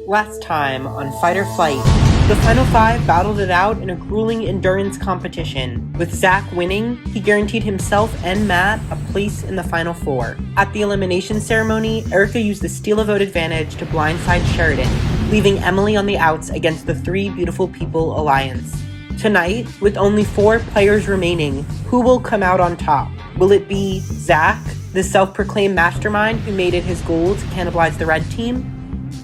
Last time on Fight or Flight, the final five battled it out in a grueling endurance competition. With Zach winning, he guaranteed himself and Matt a place in the final four. At the elimination ceremony, Erica used the steal a vote advantage to blindside Sheridan, leaving Emily on the outs against the Three Beautiful People Alliance. Tonight, with only 4 players remaining, who will come out on top? Will it be Zach, the self-proclaimed mastermind who made it his goal to cannibalize the red team?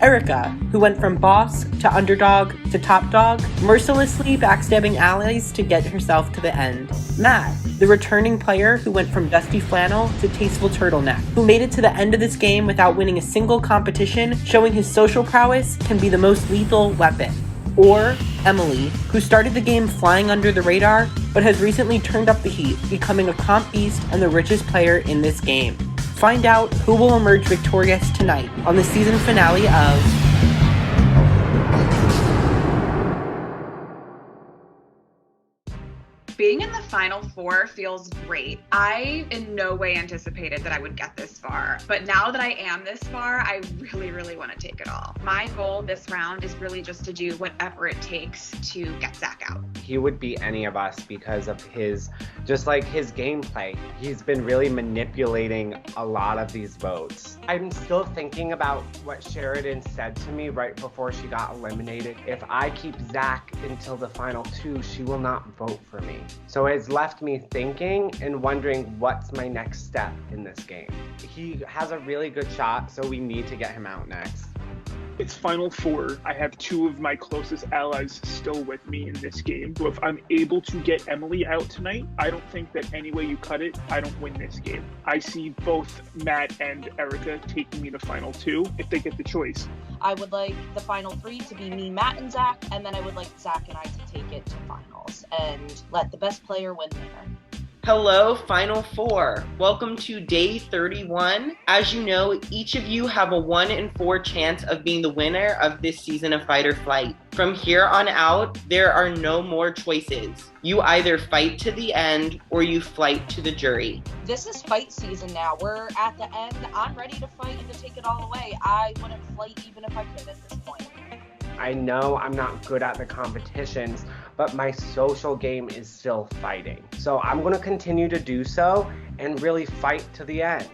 Erica, who went from boss to underdog to top dog, mercilessly backstabbing allies to get herself to the end. Matt, the returning player who went from dusty flannel to tasteful turtleneck, who made it to the end of this game without winning a single competition, showing his social prowess can be the most lethal weapon. Or Emily, who started the game flying under the radar, but has recently turned up the heat, becoming a comp beast and the richest player in this game. Find out who will emerge victorious tonight on the season finale of Being in the final four feels great. I in no way anticipated that I would get this far, but now that I am this far, I really want to take it all. My goal this round is really just to do whatever it takes to get Zach out. He would beat any of us because of his gameplay. He's been really manipulating a lot of these votes. I'm still thinking about what Sheridan said to me right before she got eliminated. If I keep Zach until the final 2, she will not vote for me. So it's left me thinking and wondering what's my next step in this game. He has a really good shot, so we need to get him out next. It's final 4. I have 2 of my closest allies still with me in this game. So if I'm able to get Emily out tonight, I don't think that any way you cut it, I don't win this game. I see both Matt and Erica taking me to final 2 if they get the choice. I would like the final 3 to be me, Matt, and Zach, and then I would like Zach and I to take it to finals and let the best player win there. Hello, Final Four. Welcome to day 31. As you know, each of you have a 1 in 4 chance of being the winner of this season of Fight or Flight. From here on out, there are no more choices. You either fight to the end or you flight to the jury. This is fight season now. We're at the end. I'm ready to fight and to take it all away. I wouldn't flight even if I could at this point. I know I'm not good at the competitions, but my social game is still fighting. So I'm going to continue to do so and really fight to the end.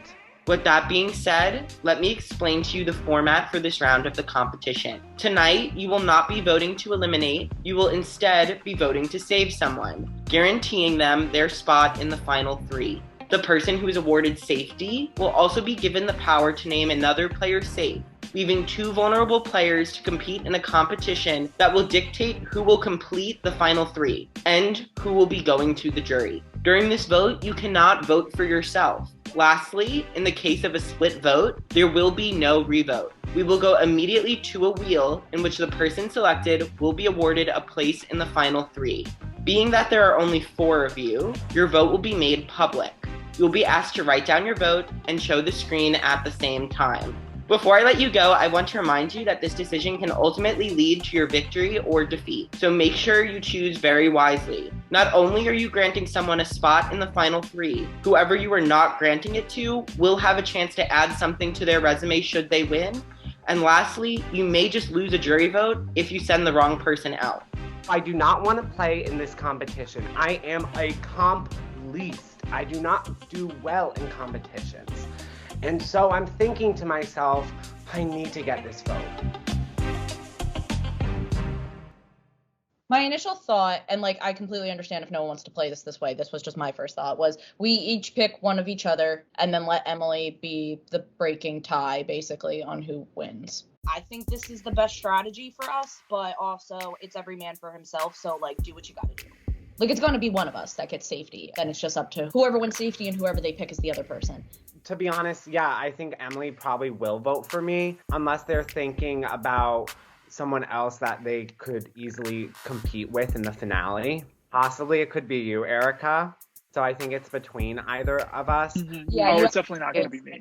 With that being said, let me explain to you the format for this round of the competition. Tonight, you will not be voting to eliminate, you will instead be voting to save someone, guaranteeing them their spot in the final 3. The person who is awarded safety will also be given the power to name another player safe, leaving 2 vulnerable players to compete in a competition that will dictate who will complete the final 3 and who will be going to the jury. During this vote, you cannot vote for yourself. Lastly, in the case of a split vote, there will be no revote. We will go immediately to a wheel in which the person selected will be awarded a place in the final 3. Being that there are only 4 of you, your vote will be made public. You'll be asked to write down your vote and show the screen at the same time. Before I let you go, I want to remind you that this decision can ultimately lead to your victory or defeat, so make sure you choose very wisely. Not only are you granting someone a spot in the final 3, whoever you are not granting it to will have a chance to add something to their resume should they win, and lastly, you may just lose a jury vote if you send the wrong person out. I do not want to play in this competition. I am a comp least. I do not do well in competitions. And so I'm thinking to myself, I need to get this vote. My initial thought, and I completely understand if no one wants to play this way, this was just my first thought, was we each pick one of each other and then let Emily be the breaking tie, basically, on who wins. I think this is the best strategy for us, but also it's every man for himself, so do what you gotta do. It's going to be one of us that gets safety, and it's just up to whoever wins safety and whoever they pick is the other person. To be honest, yeah, I think Emily probably will vote for me, unless they're thinking about someone else that they could easily compete with in the finale. Possibly it could be you, Erica. So I think it's between either of us. Mm-hmm. Yeah, it's definitely not going to be me.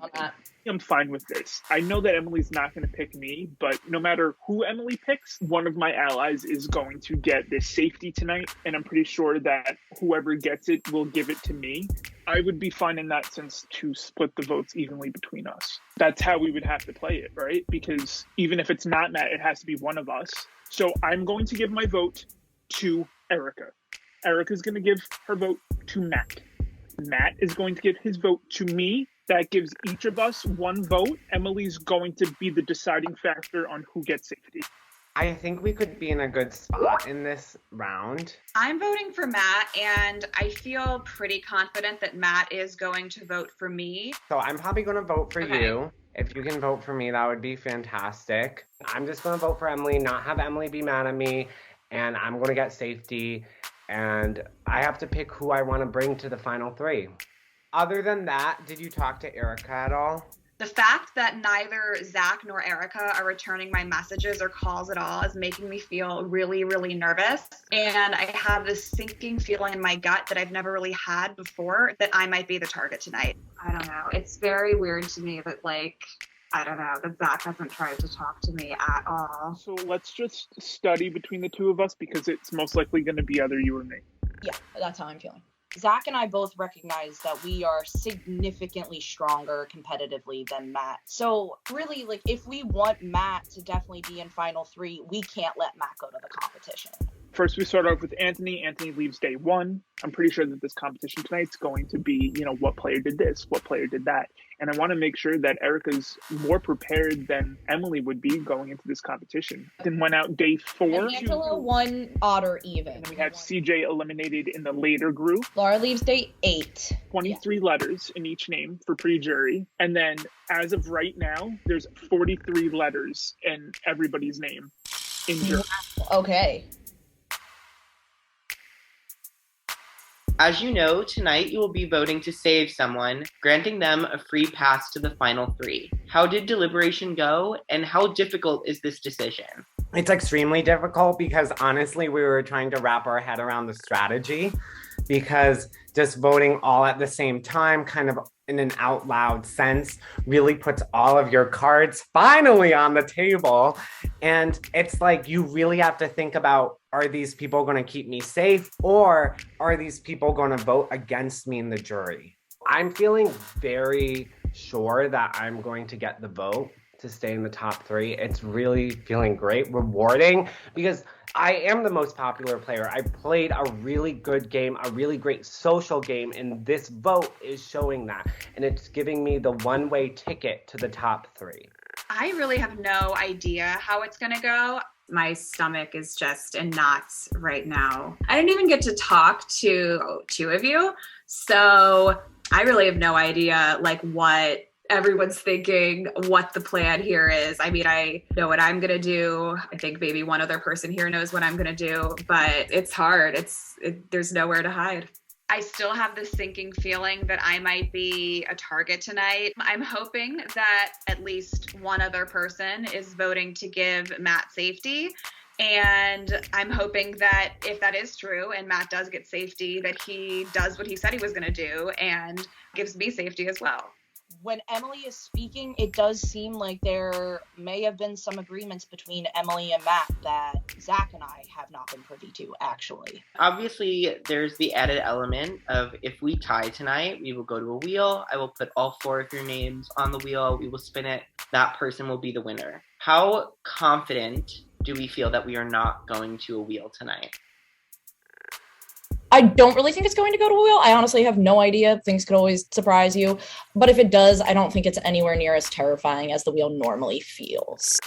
I'm fine with this. I know that Emily's not going to pick me, but no matter who Emily picks, one of my allies is going to get this safety tonight, and I'm pretty sure that whoever gets it will give it to me. I would be fine in that sense to split the votes evenly between us. That's how we would have to play it, right? Because even if it's not Matt, it has to be one of us. So I'm going to give my vote to Erica. Erica's going to give her vote to Matt. Matt is going to give his vote to me. That gives each of us one vote. Emily's going to be the deciding factor on who gets safety. I think we could be in a good spot in this round. I'm voting for Matt, and I feel pretty confident that Matt is going to vote for me. So I'm probably going to vote for Okay. you. If you can vote for me, that would be fantastic. I'm just going to vote for Emily, not have Emily be mad at me, and I'm going to get safety, and I have to pick who I want to bring to the final three. Other than that, did you talk to Erica at all? The fact that neither Zach nor Erica are returning my messages or calls at all is making me feel really, really nervous. And I have this sinking feeling in my gut that I've never really had before that I might be the target tonight. I don't know. It's very weird to me that, I don't know, that Zach hasn't tried to talk to me at all. So let's just study between the two of us because it's most likely going to be either you or me. Yeah, that's how I'm feeling. Zach and I both recognize that we are significantly stronger competitively than Matt. So really, if we want Matt to definitely be in final three, we can't let Matt go to the competition. First, we start off with Anthony. Anthony leaves day one. I'm pretty sure that this competition tonight's going to be, what player did this, what player did that. And I want to make sure that Erica's more prepared than Emily would be going into this competition. Then went out day 4. And Angela won odd or even. And then we have CJ eliminated in the later group. Laura leaves day 8. 23 letters in each name for pre-jury. And then as of right now, there's 43 letters in everybody's name in jury. Okay. As you know, tonight you will be voting to save someone, granting them a free pass to the final three. How did deliberation go, and how difficult is this decision? It's extremely difficult because honestly, we were trying to wrap our head around the strategy because just voting all at the same time, kind of in an out loud sense, really puts all of your cards finally on the table. And it's like, you really have to think about, are these people going to keep me safe, or are these people going to vote against me in the jury? I'm feeling very sure that I'm going to get the vote to stay in the top 3. It's really feeling great, rewarding, because I am the most popular player. I played a really good game, a really great social game, and this vote is showing that. And it's giving me the one-way ticket to the top 3. I really have no idea how it's going to go. My stomach is just in knots right now. I didn't even get to talk to 2 of you, so I really have no idea what everyone's thinking, what the plan here is. I mean, I know what I'm gonna do. I think maybe one other person here knows what I'm gonna do, but it's hard. There's nowhere to hide. I still have this sinking feeling that I might be a target tonight. I'm hoping that at least one other person is voting to give Matt safety. And I'm hoping that if that is true and Matt does get safety, that he does what he said he was going to do and gives me safety as well. When Emily is speaking, it does seem like there may have been some agreements between Emily and Matt that Zach and I have not been privy to, actually. Obviously, there's the added element of if we tie tonight, we will go to a wheel. I will put all 4 of your names on the wheel. We will spin it. That person will be the winner. How confident do we feel that we are not going to a wheel tonight? I don't really think it's going to go to a wheel. I honestly have no idea. Things could always surprise you. But if it does, I don't think it's anywhere near as terrifying as the wheel normally feels.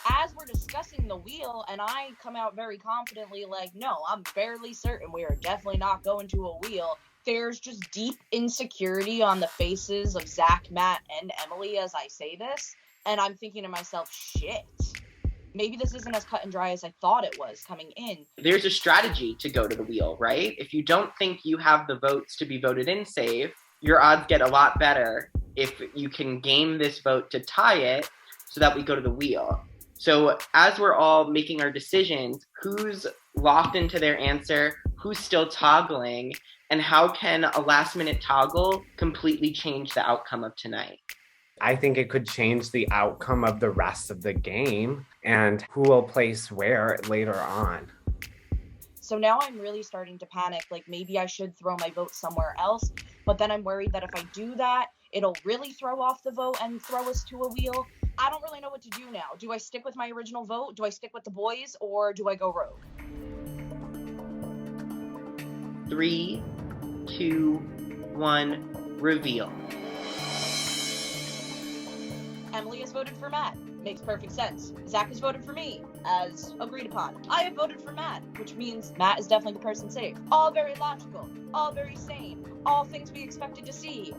As we're discussing the wheel, and I come out very confidently no, I'm fairly certain we are definitely not going to a wheel. There's just deep insecurity on the faces of Zach, Matt, and Emily as I say this. And I'm thinking to myself, shit. Maybe this isn't as cut and dry as I thought it was coming in. There's a strategy to go to the wheel, right? If you don't think you have the votes to be voted in save, your odds get a lot better if you can game this vote to tie it so that we go to the wheel. So as we're all making our decisions, who's locked into their answer, who's still toggling, and how can a last minute toggle completely change the outcome of tonight? I think it could change the outcome of the rest of the game and who will place where later on. So now I'm really starting to panic. Maybe I should throw my vote somewhere else. but then I'm worried that if I do that, it'll really throw off the vote and throw us to a wheel. I don't really know what to do now. Do I stick with my original vote? Do I stick with the boys, or do I go rogue? 3, 2, 1, reveal. Emily has voted for Matt. Makes perfect sense. Zach has voted for me, as agreed upon. I have voted for Matt, which means Matt is definitely the person safe. All very logical, all very sane, all things we expected to see.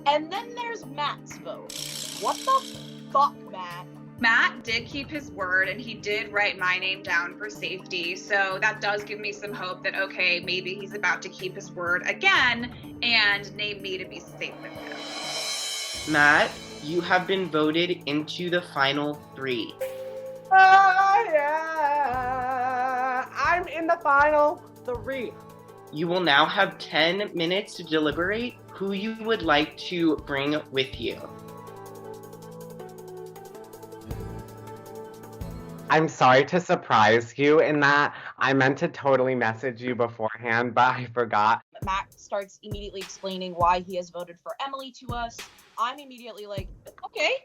And then there's Matt's vote. What the fuck, Matt? Matt did keep his word, and he did write my name down for safety. So that does give me some hope that, okay, maybe he's about to keep his word again and name me to be safe with him. Matt, you have been voted into the final 3. Yeah. I'm in the final 3. You will now have 10 minutes to deliberate who you would like to bring with you. I'm sorry to surprise you in that. I meant to totally message you beforehand, but I forgot. Matt starts immediately explaining why he has voted for Emily to us. I'm immediately like, okay.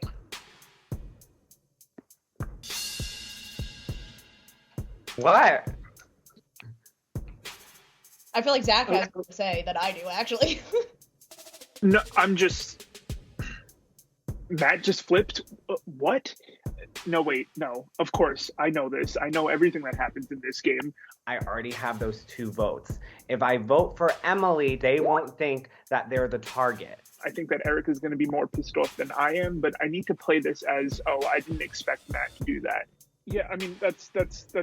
What? I feel like Zach has more to say than I do, actually. No, Matt just flipped. What? No, wait, no. Of course, I know this. I know everything that happens in this game. I already have those 2 votes. If I vote for Emily, they won't think that they're the target. I think that Erica's going to be more pissed off than I am, but I need to play this as, oh, I didn't expect Matt to do that. Yeah, I mean, that's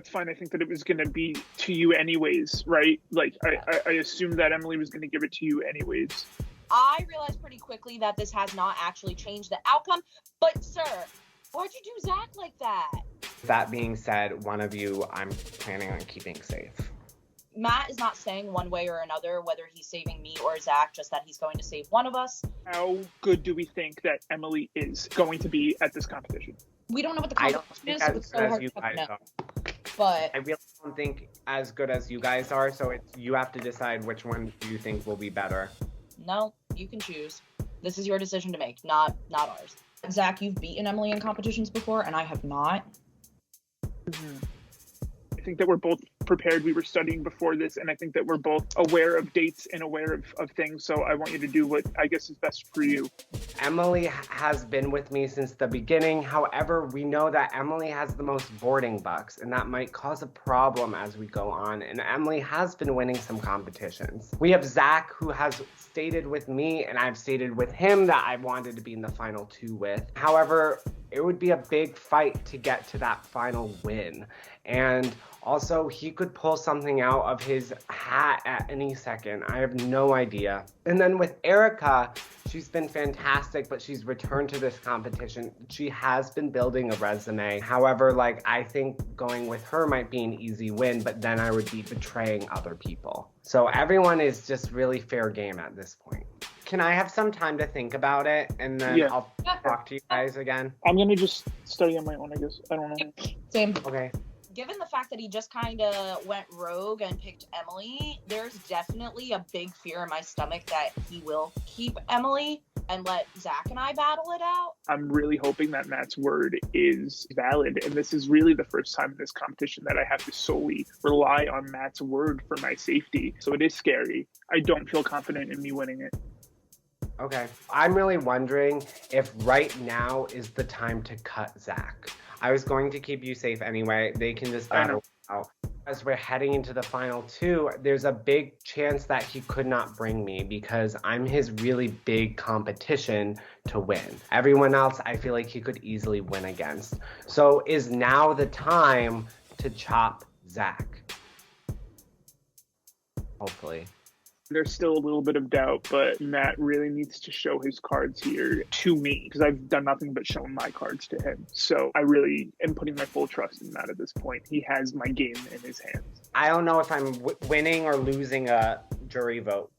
fine. I think that it was going to be to you anyways, right? Like, I assumed that Emily was going to give it to you anyways. I realized pretty quickly that this has not actually changed the outcome, but sir, why'd you do Zach like that? That being said, one of you I'm planning on keeping safe. Matt is not saying one way or another whether he's saving me or Zach, just that he's going to save one of us. How good do we think that Emily is going to be at this competition? We don't know what the I don't competition think is, so as it's good so as hard you to guys know. are. But I really don't think as good as you guys are, so you have to decide which one you think will be better. no, you can choose. This is your decision to make, not ours. Zach, you've beaten Emily in competitions before, and I have not. Mm-hmm. I think that we're both prepared. We were studying before this, and I think that we're both aware of dates and aware of things, so I want you to do what I guess is best for you. Emily has been with me since the beginning. However, we know that Emily has the most boarding bucks, and that might cause a problem as we go on. And Emily has been winning some competitions. We have Zach, who has stated with me, and I've stated with him that I wanted to be in the final 2 with. However, it would be a big fight to get to that final win. And also, he could pull something out of his hat at any second. I have no idea. And then with Erica, she's been fantastic, but she's returned to this competition. She has been building a resume. However, I think going with her might be an easy win, but then I would be betraying other people. So everyone is just really fair game at this point. Can I have some time to think about it, and then I'll talk to you guys again? I'm going to just study on my own, I guess. I don't know. Same. Okay. Given the fact that he just kind of went rogue and picked Emily, there's definitely a big fear in my stomach that he will keep Emily and let Zach and I battle it out. I'm really hoping that Matt's word is valid, and this is really the first time in this competition that I have to solely rely on Matt's word for my safety. So it is scary. I don't feel confident in me winning it. Okay. I'm really wondering if right now is the time to cut Zach. I was going to keep you safe anyway. They can just battle out. As we're heading into the final 2, there's a big chance that he could not bring me because I'm his really big competition to win. Everyone else, I feel like he could easily win against. So is now the time to chop Zach? Hopefully. There's still a little bit of doubt, but Matt really needs to show his cards here to me because I've done nothing but show my cards to him. So I really am putting my full trust in Matt at this point. He has my game in his hands. I don't know if I'm winning or losing a jury vote.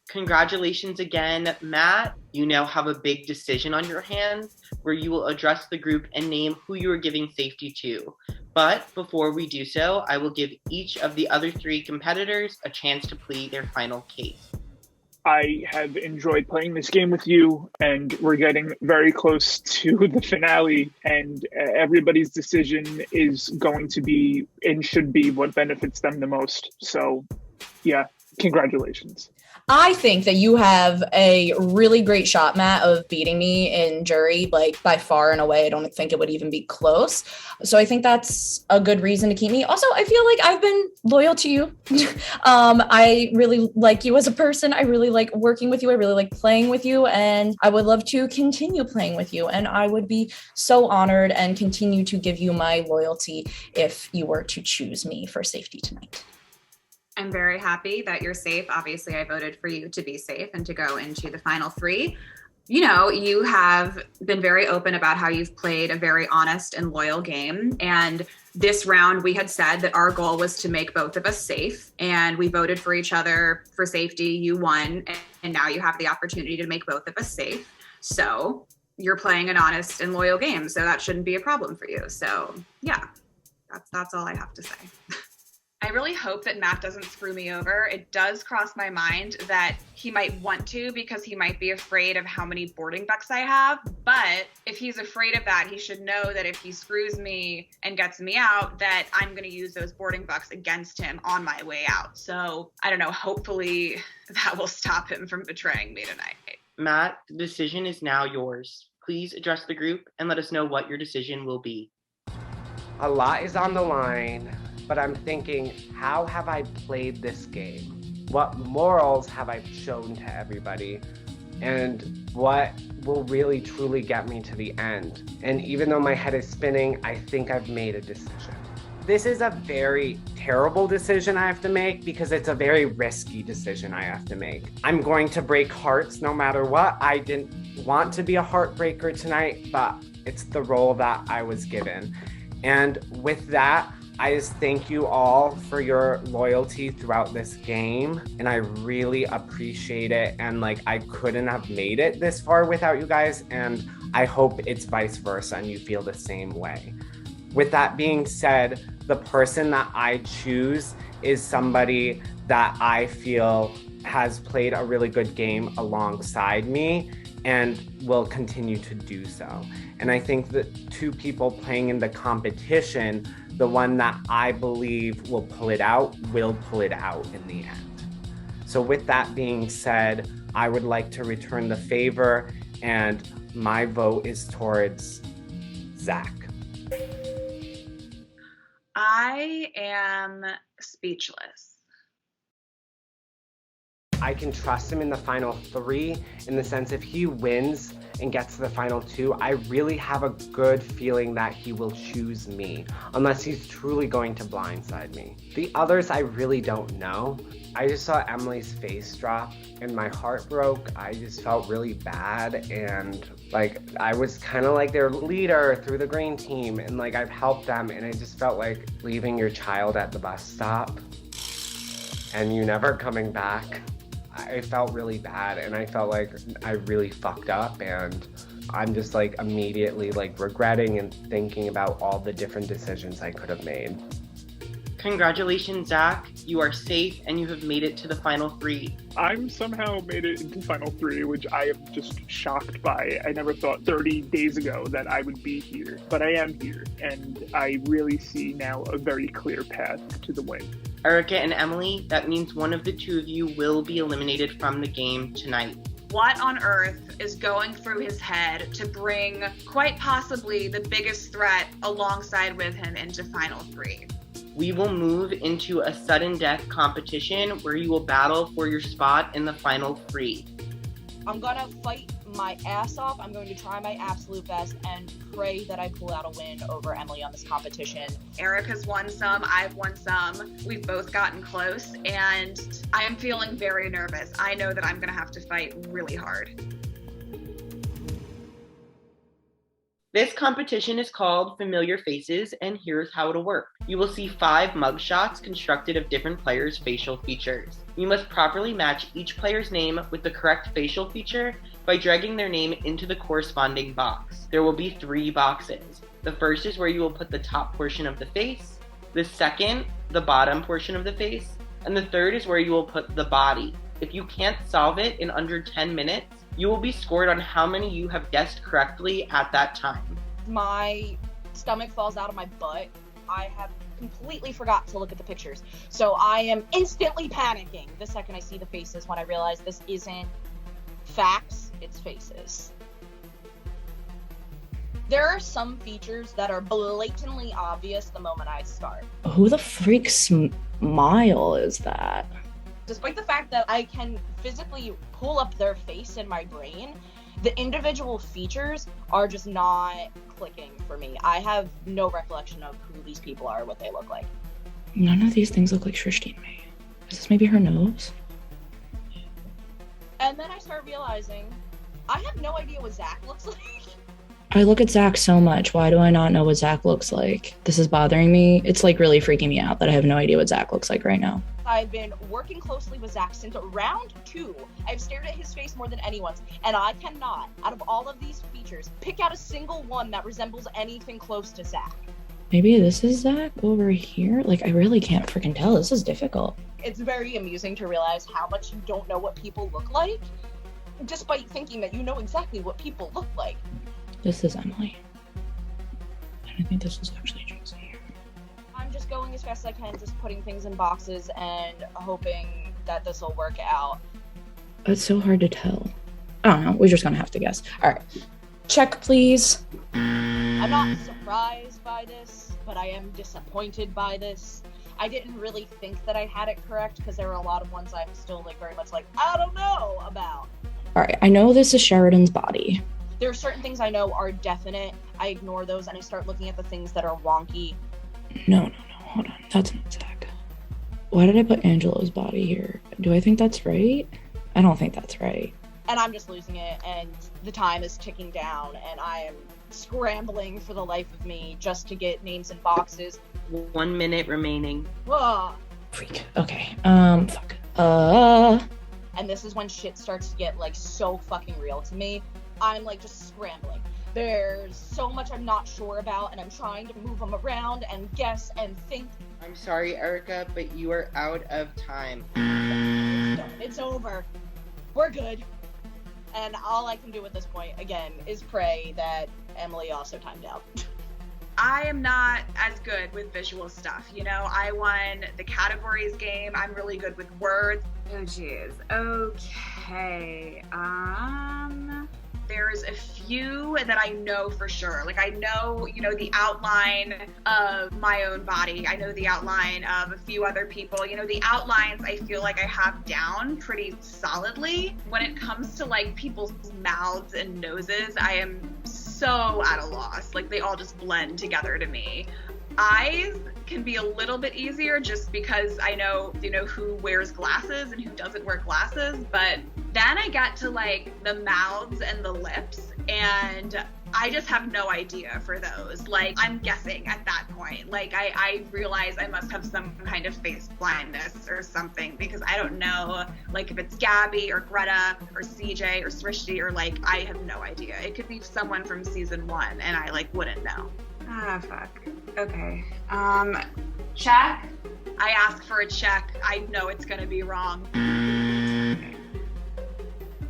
Congratulations again, Matt. You now have a big decision on your hands where you will address the group and name who you are giving safety to. But before we do so, I will give each of the other 3 competitors a chance to plead their final case. I have enjoyed playing this game with you, and we're getting very close to the finale, and everybody's decision is going to be and should be what benefits them the most. So, yeah, congratulations. I think that you have a really great shot, Matt, of beating me in jury, like by far and away. I don't think it would even be close. So I think that's a good reason to keep me. Also, I feel like I've been loyal to you. I really like you as a person. I really like working with you. I really like playing with you. And I would love to continue playing with you. And I would be so honored and continue to give you my loyalty if you were to choose me for safety tonight. I'm very happy that you're safe. Obviously, I voted for you to be safe and to go into the final 3. You know, you have been very open about how you've played a very honest and loyal game. And this round, we had said that our goal was to make both of us safe. And we voted for each other for safety. You won. And now you have the opportunity to make both of us safe. So you're playing an honest and loyal game. So that shouldn't be a problem for you. So yeah, that's all I have to say. I really hope that Matt doesn't screw me over. It does cross my mind that he might want to because he might be afraid of how many boarding bucks I have. But if he's afraid of that, he should know that if he screws me and gets me out, that I'm going to use those boarding bucks against him on my way out. So I don't know, hopefully that will stop him from betraying me tonight. Matt, the decision is now yours. Please address the group and let us know what your decision will be. A lot is on the line, but I'm thinking, how have I played this game? What morals have I shown to everybody? And what will really truly get me to the end? And even though my head is spinning, I think I've made a decision. This is a very terrible decision I have to make because it's a very risky decision I have to make. I'm going to break hearts no matter what. I didn't want to be a heartbreaker tonight, but it's the role that I was given. And with that, I just thank you all for your loyalty throughout this game, and I really appreciate it. And I couldn't have made it this far without you guys, and I hope it's vice versa and you feel the same way. With that being said, the person that I choose is somebody that I feel has played a really good game alongside me and will continue to do so. And I think that 2 people playing in the competition, the one that I believe will pull it out in the end. So with that being said, I would like to return the favor, and my vote is towards Zach. I am speechless. I can trust him in the final 3 in the sense if he wins and gets to the final 2, I really have a good feeling that he will choose me, unless he's truly going to blindside me. The others, I really don't know. I just saw Emily's face drop and my heart broke. I just felt really bad, and I was kind of like their leader through the green team, and I've helped them, and it just felt like leaving your child at the bus stop and you never coming back. I felt really bad, and I felt like I really fucked up, and I'm just immediately regretting and thinking about all the different decisions I could have made. Congratulations, Zach. You are safe and you have made it to the final 3. I'm somehow made it into final 3, which I am just shocked by. I never thought 30 days ago that I would be here, but I am here, and I really see now a very clear path to the win. Erica and Emily, that means one of the 2 of you will be eliminated from the game tonight. What on earth is going through his head to bring quite possibly the biggest threat alongside with him into final 3? We will move into a sudden death competition where you will battle for your spot in the final 3. I'm gonna fight my ass off. I'm going to try my absolute best and pray that I pull out a win over Emily on this competition. Erica's won some, I've won some. We've both gotten close, and I am feeling very nervous. I know that I'm gonna have to fight really hard. This competition is called Familiar Faces, and here's how it'll work. You will see 5 mugshots constructed of different players' facial features. You must properly match each player's name with the correct facial feature by dragging their name into the corresponding box. There will be 3 boxes. The first is where you will put the top portion of the face, the second, the bottom portion of the face, and the third is where you will put the body. If you can't solve it in under 10 minutes, you will be scored on how many you have guessed correctly at that time. My stomach falls out of my butt. I have completely forgot to look at the pictures. So I am instantly panicking the second I see the faces when I realize this isn't facts, it's faces. There are some features that are blatantly obvious the moment I start. Who the freak smile is that? Despite the fact that I can physically pull up their face in my brain, the individual features are just not clicking for me. I have no recollection of who these people are or what they look like. None of these things look like Shrishti to me. Is this maybe her nose? And then I start realizing I have no idea what Zach looks like. I look at Zach so much. Why do I not know what Zach looks like? This is bothering me. It's like really freaking me out that I have no idea what Zach looks like right now. I've been working closely with Zach since round 2. I've stared at his face more than anyone's, and I cannot, out of all of these features, pick out a single one that resembles anything close to Zach. Maybe this is Zach over here? Like, I really can't freaking tell. This is difficult. It's very amusing to realize how much you don't know what people look like, despite thinking that you know exactly what people look like. This is Emily. And I think this is actually Josie. I'm just going as fast as I can, just putting things in boxes and hoping that this will work out. It's so hard to tell. I don't know. We're just gonna have to guess. All right. Check, please. I'm not surprised by this, but I am disappointed by this. I didn't really think that I had it correct because there were a lot of ones I'm still like very much like, I don't know about. All right. I know this is Sheridan's body. There are certain things I know are definite. I ignore those and I start looking at the things that are wonky. No. Hold on. That's not Zach. Why did I put Angelo's body here? Do I think that's right? I don't think that's right. And I'm just losing it, and the time is ticking down, and I am scrambling for the life of me just to get names in boxes. 1 minute remaining. Ugh. Freak. Okay. Fuck. And this is when shit starts to get like so fucking real to me. I'm like just scrambling. There's so much I'm not sure about, and I'm trying to move them around and guess and think. I'm sorry, Erica, but you are out of time. It's over. We're good. And all I can do at this point, again, is pray that Emily also timed out. I am not as good with visual stuff. You know, I won the categories game. I'm really good with words. Oh, jeez. Okay. There's a few that I know for sure. Like I know, you know, the outline of my own body. I know the outline of a few other people. You know, the outlines I feel like I have down pretty solidly. When it comes to like people's mouths and noses, I am so at a loss. Like they all just blend together to me. Eyes can be a little bit easier just because I know, you know, who wears glasses and who doesn't wear glasses. But then I got to like the mouths and the lips, and I just have no idea for those. Like I'm guessing at that point. Like I realize I must have some kind of face blindness or something because I don't know like if it's Gabby or Greta or CJ or Srishti or like I have no idea. It could be someone from season 1 and I like wouldn't know. Ah, fuck. Okay. Check? I ask for a check. I know it's gonna be wrong.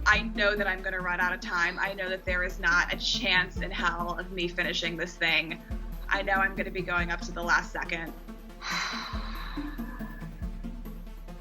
I know that I'm gonna run out of time. I know that there is not a chance in hell of me finishing this thing. I know I'm gonna be going up to the last second.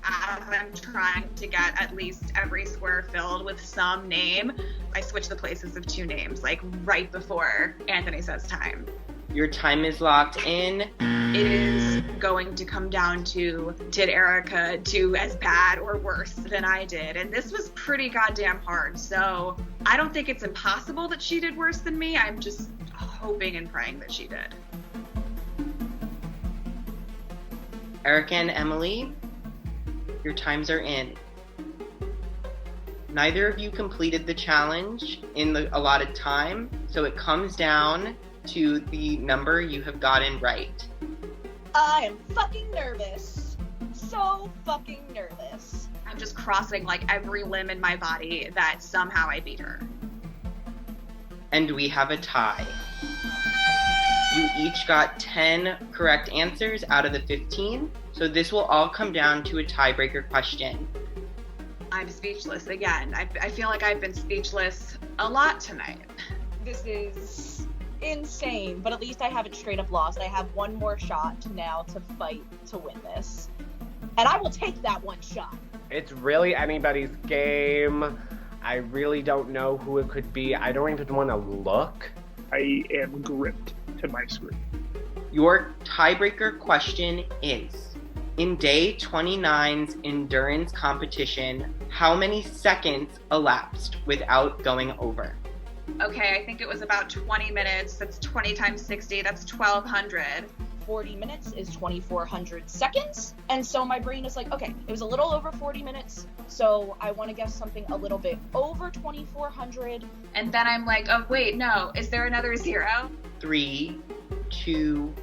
As I'm trying to get at least every square filled with some name, I switch the places of 2 names, like right before Anthony says time. Your time is locked in. It is going to come down to, did Erica do as bad or worse than I did? And this was pretty goddamn hard. So I don't think it's impossible that she did worse than me. I'm just hoping and praying that she did. Erica and Emily, your times are in. Neither of you completed the challenge in the allotted time, so it comes down to the number you have gotten right. I am fucking nervous. So fucking nervous. I'm just crossing like every limb in my body that somehow I beat her. And we have a tie. You each got 10 correct answers out of the 15, so this will all come down to a tiebreaker question. I'm speechless again. I feel like I've been speechless a lot tonight. This is insane, but at least I haven't straight up lost. I have one more shot now to fight to win this. And I will take that one shot. It's really anybody's game. I really don't know who it could be. I don't even want to look. I am gripped to my screen. Your tiebreaker question is, in day 29's endurance competition, how many seconds elapsed without going over? Okay, I think it was about 20 minutes. That's 20 times 60. That's 1,200. 40 minutes is 2,400 seconds. And so my brain is like, okay, it was a little over 40 minutes. So I want to guess something a little bit over 2,400. And then I'm like, oh, wait, no. Is there another zero? 3, 2,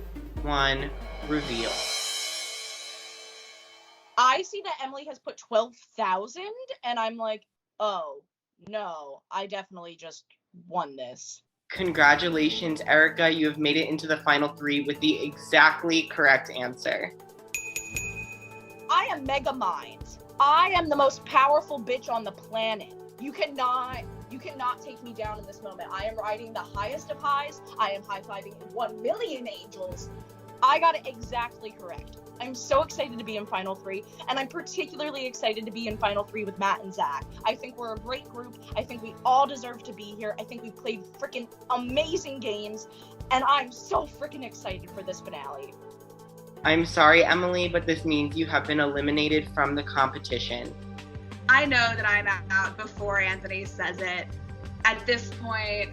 1, reveal. I see that Emily has put 12,000 and I'm like, oh, no, I definitely just won this. Congratulations, Erica. You have made it into the final 3 with the exactly correct answer. I am Mega Mind. I am the most powerful bitch on the planet. You cannot take me down in this moment. I am riding the highest of highs. I am high-fiving 1 million angels. I got it exactly correct. I'm so excited to be in Final 3, and I'm particularly excited to be in Final 3 with Matt and Zach. I think we're a great group. I think we all deserve to be here. I think we played freaking amazing games, and I'm so freaking excited for this finale. I'm sorry, Emily, but this means you have been eliminated from the competition. I know that I'm out before Anthony says it. At this point,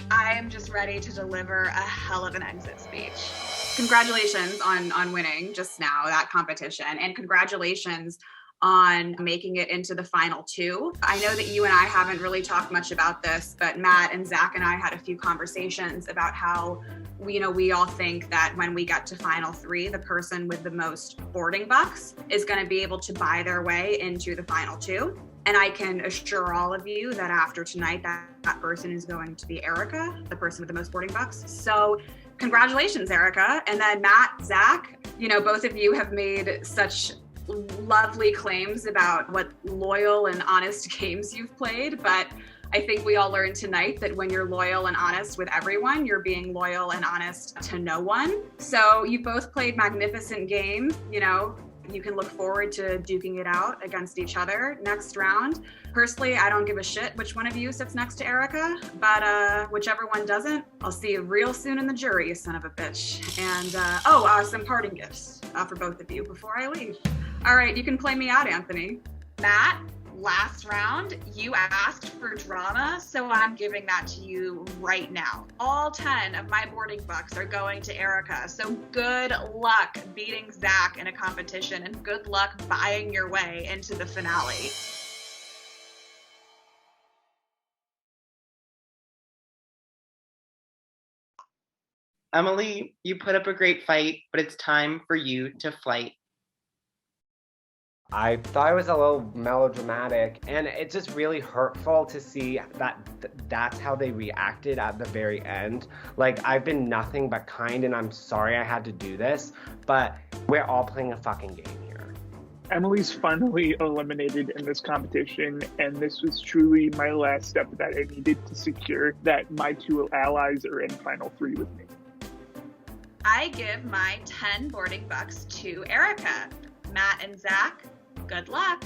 I am just ready to deliver a hell of an exit speech. Congratulations on winning just now that competition, and congratulations on making it into the final 2. I know that you and I haven't really talked much about this, but Matt and Zach and I had a few conversations about how we all think that when we get to final 3, the person with the most boarding bucks is going to be able to buy their way into the final 2. And I can assure all of you that after tonight, that person is going to be Erica, the person with the most boarding bucks. So congratulations, Erica. And then Matt, Zach, both of you have made such lovely claims about what loyal and honest games you've played. But I think we all learned tonight that when you're loyal and honest with everyone, you're being loyal and honest to no one. So you both played magnificent games, You can look forward to duking it out against each other next round. Personally, I don't give a shit which one of you sits next to Erica, but whichever one doesn't, I'll see you real soon in the jury, you son of a bitch. And, some parting gifts for both of you before I leave. All right, you can play me out, Anthony. Matt, last round, you asked for drama, so I'm giving that to you right now. All 10 of my boarding bucks are going to Erica, so good luck beating Zach in a competition, and good luck buying your way into the finale. Emily, you put up a great fight, but it's time for you to flight. I thought it was a little melodramatic, and it's just really hurtful to see that that's how they reacted at the very end. Like, I've been nothing but kind, and I'm sorry I had to do this, but we're all playing a fucking game here. Emily's finally eliminated in this competition, and this was truly my last step that I needed to secure that my 2 allies are in Final 3 with me. I give my 10 boarding bucks to Erica. Matt and Zach, good luck.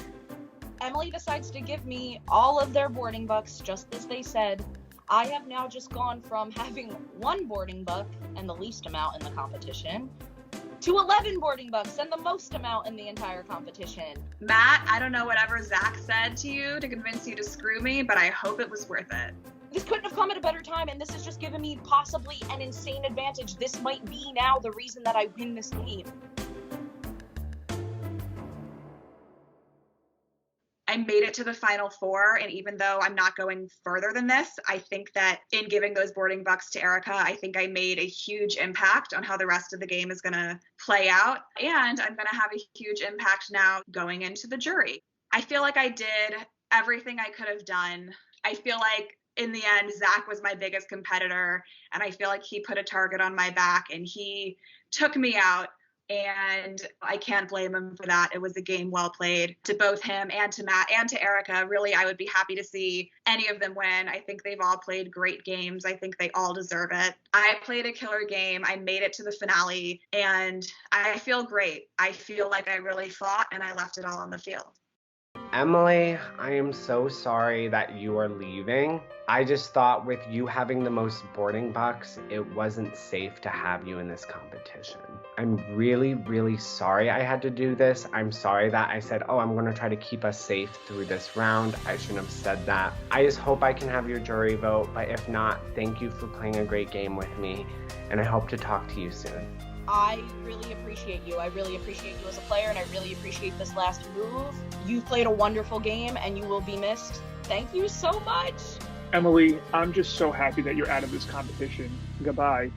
Emily decides to give me all of their boarding bucks, just as they said. I have now just gone from having 1 boarding buck and the least amount in the competition to 11 boarding bucks and the most amount in the entire competition. Matt, I don't know whatever Zach said to you to convince you to screw me, but I hope it was worth it. This couldn't have come at a better time, and this has just given me possibly an insane advantage. This might be now the reason that I win this game. I made it to the final 4, and even though I'm not going further than this, I think that in giving those boarding bucks to Erica, I think I made a huge impact on how the rest of the game is going to play out, and I'm going to have a huge impact now going into the jury. I feel like I did everything I could have done. I feel like in the end, Zach was my biggest competitor, and I feel like he put a target on my back and he took me out. And I can't blame him for that. It was a game well played to both him and to Matt and to Erica. Really, I would be happy to see any of them win. I think they've all played great games. I think they all deserve it. I played a killer game. I made it to the finale, and I feel great. I feel like I really fought, and I left it all on the field. Emily, I am so sorry that you are leaving. I just thought with you having the most boarding bucks, it wasn't safe to have you in this competition. I'm really, really sorry I had to do this. I'm sorry that I said, oh, I'm gonna try to keep us safe through this round. I shouldn't have said that. I just hope I can have your jury vote, but if not, thank you for playing a great game with me, and I hope to talk to you soon. I really appreciate you. I really appreciate you as a player, and I really appreciate this last move. You've played a wonderful game, and you will be missed. Thank you so much. Emily, I'm just so happy that you're out of this competition. Goodbye.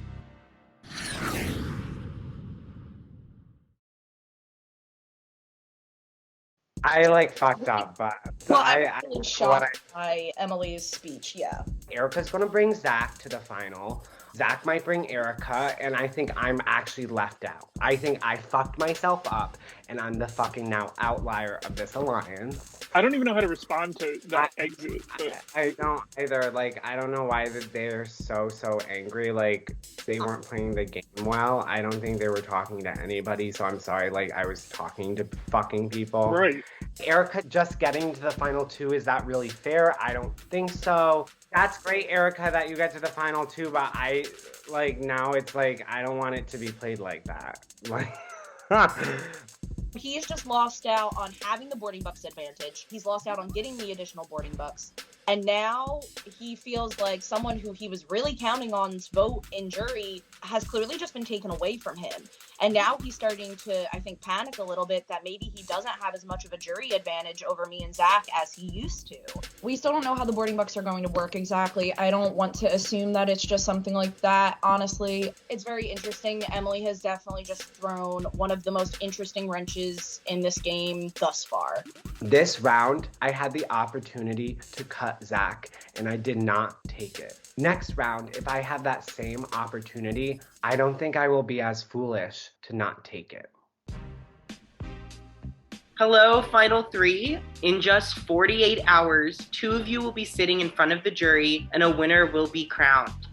I fucked up, but Well, I I'm really shocked by Emily's speech, yeah. Erica's gonna bring Zach to the final. Zach might bring Erica, and I think I'm actually left out. I think I fucked myself up, and I'm the fucking now outlier of this alliance. I don't even know how to respond to that exit. I don't either. I don't know why they're so angry. They weren't playing the game well. I don't think they were talking to anybody, so I'm sorry. I was talking to fucking people. Right. Erica just getting to the final two, is that really fair? I don't think so. That's great, Erica, that you get to the final two, but now it's I don't want it to be played like that. He's just lost out on having the boarding bucks advantage. He's lost out on getting the additional boarding bucks. And now he feels like someone who he was really counting on's vote in jury has clearly just been taken away from him. And now he's starting to, I think, panic a little bit that maybe he doesn't have as much of a jury advantage over me and Zach as he used to. We still don't know how the boarding bucks are going to work exactly. I don't want to assume that it's just something like that. Honestly, it's very interesting. Emily has definitely just thrown one of the most interesting wrenches in this game thus far. This round, I had the opportunity to cut Zach, and I did not take it. Next round, if I have that same opportunity, I don't think I will be as foolish to not take it. Hello, Final 3. In just 48 hours, 2 of you will be sitting in front of the jury, and a winner will be crowned.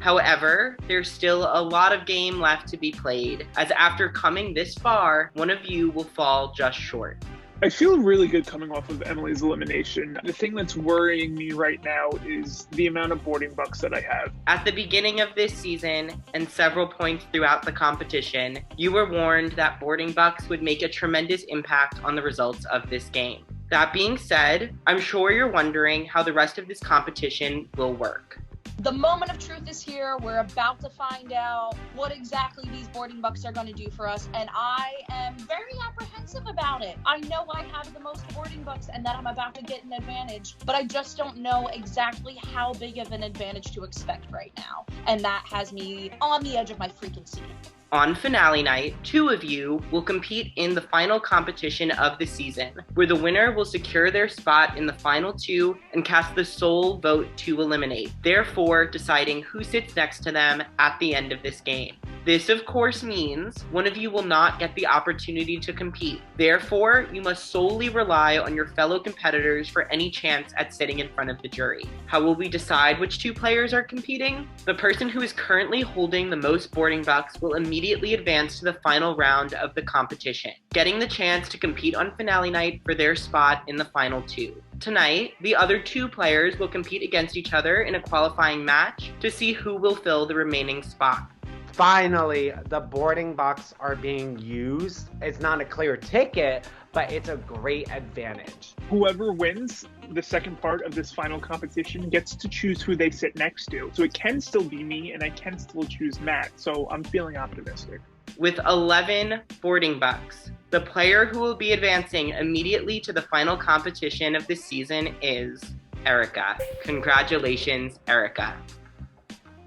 However, there's still a lot of game left to be played, as after coming this far, one of you will fall just short. I feel really good coming off of Emily's elimination. The thing that's worrying me right now is the amount of boarding bucks that I have. At the beginning of this season, and several points throughout the competition, you were warned that boarding bucks would make a tremendous impact on the results of this game. That being said, I'm sure you're wondering how the rest of this competition will work. The moment of truth is here. We're about to find out what exactly these boarding bucks are going to do for us, and I am very apprehensive about it. I know I have the most boarding bucks and that I'm about to get an advantage, but I just don't know exactly how big of an advantage to expect right now, and that has me on the edge of my freaking seat. On finale night, 2 of you will compete in the final competition of the season, where the winner will secure their spot in the final 2 and cast the sole vote to eliminate, therefore deciding who sits next to them at the end of this game. This, of course, means one of you will not get the opportunity to compete. Therefore, you must solely rely on your fellow competitors for any chance at sitting in front of the jury. How will we decide which 2 players are competing? The person who is currently holding the most boarding bucks will immediately advance to the final round of the competition, getting the chance to compete on finale night for their spot in the final 2. Tonight, the other 2 players will compete against each other in a qualifying match to see who will fill the remaining spot. Finally, the boarding bucks are being used. It's not a clear ticket, but it's a great advantage. Whoever wins the second part of this final competition gets to choose who they sit next to. So it can still be me, and I can still choose Matt. So I'm feeling optimistic. With 11 boarding bucks, the player who will be advancing immediately to the final competition of the season is Erica. Congratulations, Erica.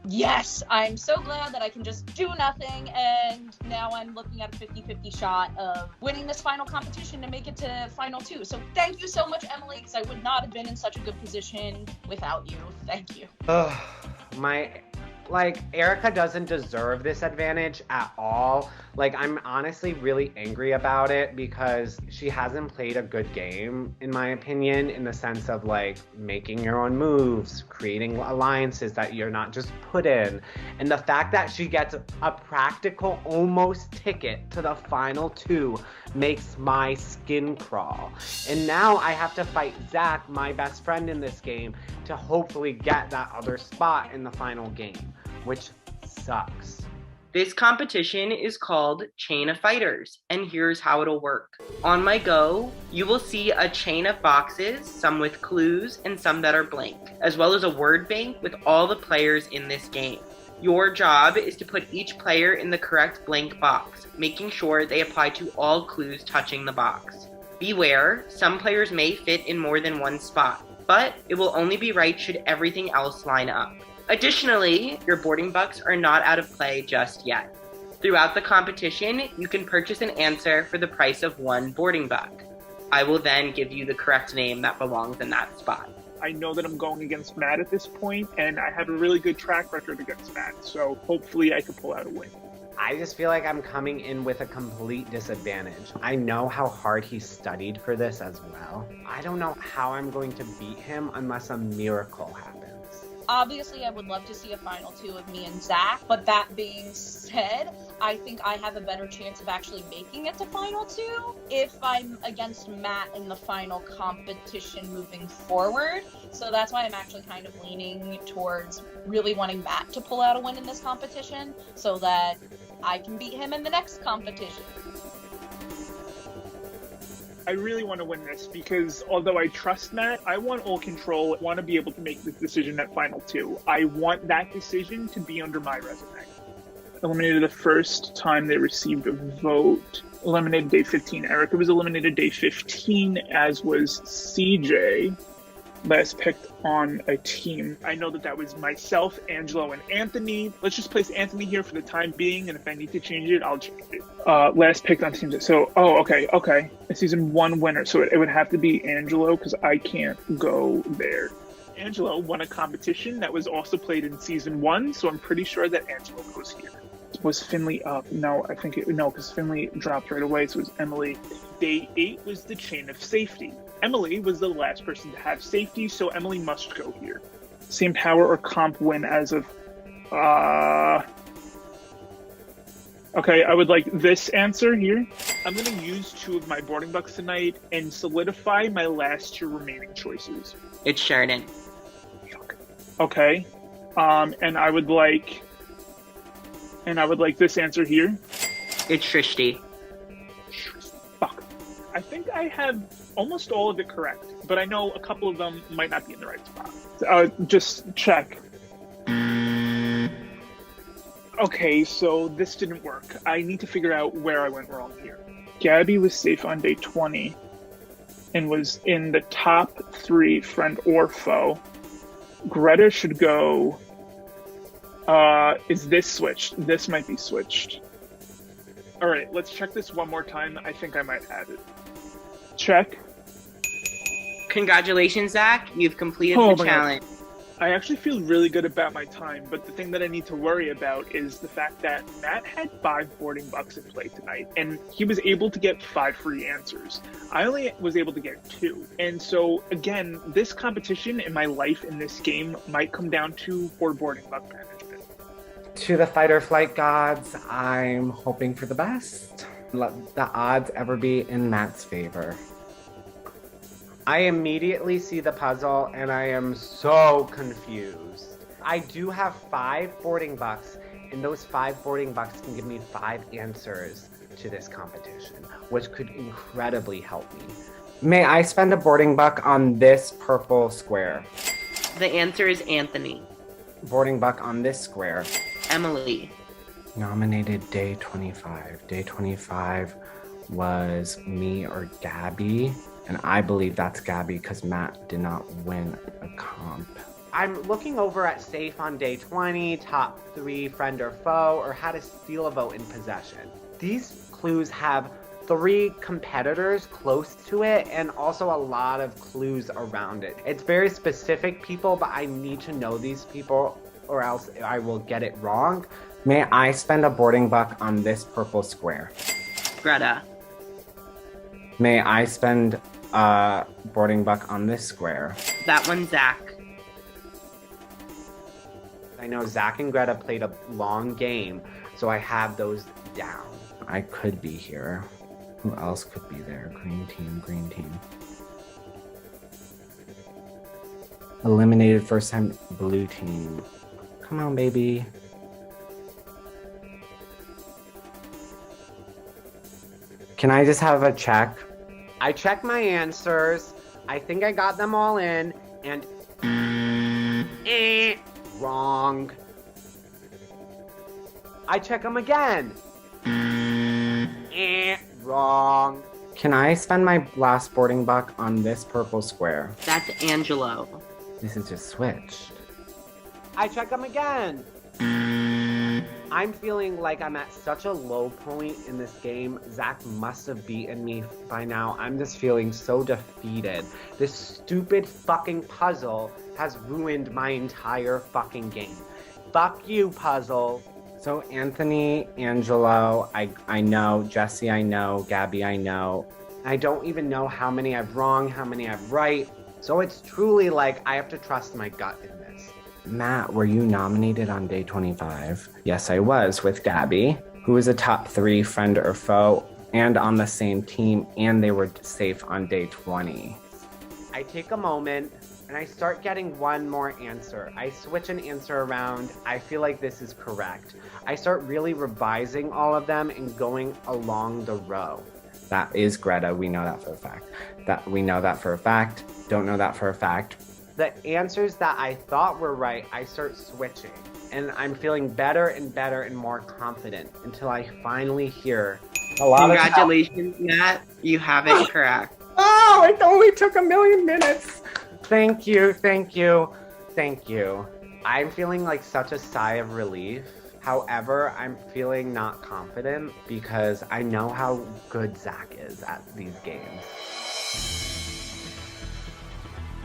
Yes, I'm so glad that I can just do nothing, and now I'm looking at a 50-50 shot of winning this final competition to make it to final 2. So thank you so much, Emily, because I would not have been in such a good position without you. Thank you. Erica doesn't deserve this advantage at all. I'm honestly really angry about it because she hasn't played a good game, in my opinion, in the sense of making your own moves, creating alliances that you're not just put in. And the fact that she gets a practical almost ticket to the final 2 makes my skin crawl. And now I have to fight Zach, my best friend in this game, to hopefully get that other spot in the final game, which sucks. This competition is called Chain of Fighters, and here's how it'll work. On my go, you will see a chain of boxes, some with clues and some that are blank, as well as a word bank with all the players in this game. Your job is to put each player in the correct blank box, making sure they apply to all clues touching the box. Beware, some players may fit in more than one spot, but it will only be right should everything else line up. Additionally, your boarding bucks are not out of play just yet. Throughout the competition, you can purchase an answer for the price of 1 boarding buck. I will then give you the correct name that belongs in that spot. I know that I'm going against Matt at this point, and I have a really good track record against Matt, so hopefully I can pull out a win. I just feel like I'm coming in with a complete disadvantage. I know how hard he studied for this as well. I don't know how I'm going to beat him unless a miracle happens. Obviously, I would love to see a final 2 of me and Zach, but that being said, I think I have a better chance of actually making it to final 2 if I'm against Matt in the final competition moving forward. So that's why I'm actually kind of leaning towards really wanting Matt to pull out a win in this competition so that I can beat him in the next competition. I really want to win this because although I trust Matt, I want all control. I want to be able to make this decision at final 2. I want that decision to be under my resume. Eliminated the first time they received a vote. Eliminated day 15. Erica was eliminated day 15, as was CJ. Last picked on a team. I know that was myself, Angelo, and Anthony. Let's just place Anthony here for the time being, and if I need to change it, I'll change it. Last picked on teams. So, okay. A season 1 winner. So it would have to be Angelo because I can't go there. Angelo won a competition that was also played in season 1, so I'm pretty sure that Angelo goes here. Was Finley up? No, I think no, because Finley dropped right away, so it was Emily. Day 8 was the chain of safety. Emily was the last person to have safety, so Emily must go here. Same power or comp win as of... Okay, I would like this answer here. I'm going to use 2 of my boarding bucks tonight and solidify my last 2 remaining choices. It's Sheridan. Okay. And I would like this answer here. It's Shrishti. Fuck. I think I have almost all of it correct, but I know a couple of them might not be in the right spot. Just check. Okay, so this didn't work. I need to figure out where I went wrong here. Gabby was safe on day 20 and was in the top 3, friend or foe. Greta should go... is this switched? This might be switched. Alright, let's check this one more time. I think I might have it. Check. Congratulations, Zach. You've completed the challenge. God. I actually feel really good about my time, but the thing that I need to worry about is the fact that Matt had 5 boarding bucks in play tonight, and he was able to get 5 free answers. I only was able to get 2. And so, again, this competition in my life in this game might come down to poor boarding buck management. To the fight or flight gods, I'm hoping for the best. Let the odds ever be in Matt's favor. I immediately see the puzzle and I am so confused. I do have 5 boarding bucks, and those 5 boarding bucks can give me 5 answers to this competition, which could incredibly help me. May I spend a boarding buck on this purple square? The answer is Anthony. Boarding buck on this square. Emily. Nominated day 25. Day 25 was me or Gabby. And I believe that's Gabby because Matt did not win a comp. I'm looking over at safe on day 20, top 3 friend or foe, or how to steal a vote in possession. These clues have 3 competitors close to it and also a lot of clues around it. It's very specific people, but I need to know these people or else I will get it wrong. May I spend a boarding buck on this purple square? Greta. May I spend a boarding buck on this square? That one's Zach. I know Zach and Greta played a long game, so I have those down. I could be here. Who else could be there? Green team, green team. Eliminated first time, blue team. Come on, baby. Can I just have a check? I checked my answers. I think I got them all in, and wrong. I check them again. Wrong. Can I spend my last boarding buck on this purple square? That's Angelo. This is just switched. I check them again. I'm feeling like I'm at such a low point in this game. Zach must have beaten me by now. I'm just feeling so defeated. This stupid fucking puzzle has ruined my entire fucking game. Fuck you, puzzle. So Anthony, Angelo, I know. Jesse, I know. Gabby, I know. I don't even know how many I've wrong, how many I've right. So it's truly like I have to trust my gut in this. Matt, were you nominated on day 25? Yes, I was, with Gabby, who was a top 3 friend or foe, and on the same team, and they were safe on day 20. I take a moment, and I start getting one more answer. I switch an answer around. I feel like this is correct. I start really revising all of them and going along the row. That is Greta. We know that for a fact. We know that for a fact. Don't know that for a fact. The answers that I thought were right, I start switching. And I'm feeling better and better and more confident until I finally hear a lot of Congratulations, Matt. You have it correct. Oh, it only took a million minutes. Thank you, thank you, thank you. I'm feeling like such a sigh of relief. However, I'm feeling not confident because I know how good Zach is at these games.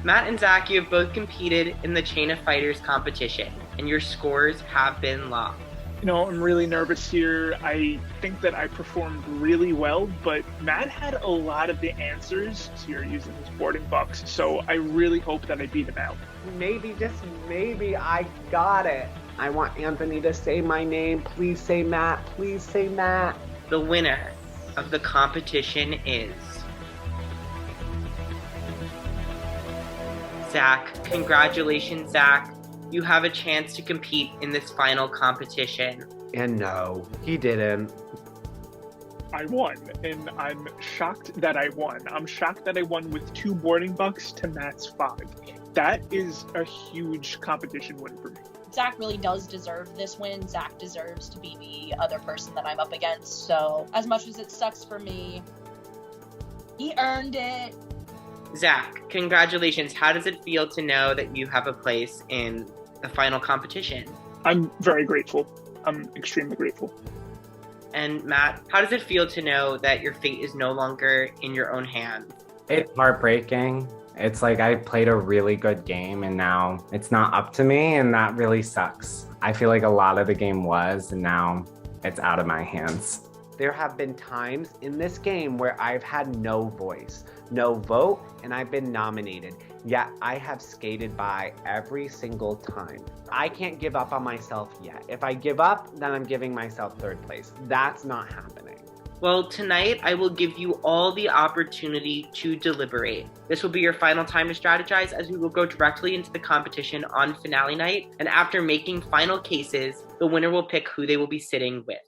Matt and Zach, you have both competed in the Chain of Fighters competition, and your scores have been locked. You know, I'm really nervous here. I think that I performed really well, but Matt had a lot of the answers here using his boarding bucks, so I really hope that I beat him out. Maybe, just maybe, I got it. I want Anthony to say my name. Please say Matt. Please say Matt. The winner of the competition is Zach. Congratulations, Zach. You have a chance to compete in this final competition. And no, he didn't. I won, and I'm shocked that I won. I'm shocked that I won with 2 boarding bucks to Matt's 5. That is a huge competition win for me. Zach really does deserve this win. Zach deserves to be the other person that I'm up against. So as much as it sucks for me, he earned it. Zach, congratulations. How does it feel to know that you have a place in the final competition? I'm very grateful. I'm extremely grateful. And Matt, how does it feel to know that your fate is no longer in your own hands? It's heartbreaking. It's like I played a really good game and now it's not up to me, and that really sucks. I feel like a lot of the game was, and now it's out of my hands. There have been times in this game where I've had no voice, no vote, and I've been nominated. Yet I have skated by every single time. I can't give up on myself yet. If I give up, then I'm giving myself 3rd place. That's not happening. Well, tonight I will give you all the opportunity to deliberate. This will be your final time to strategize, as we will go directly into the competition on finale night. And after making final cases, the winner will pick who they will be sitting with.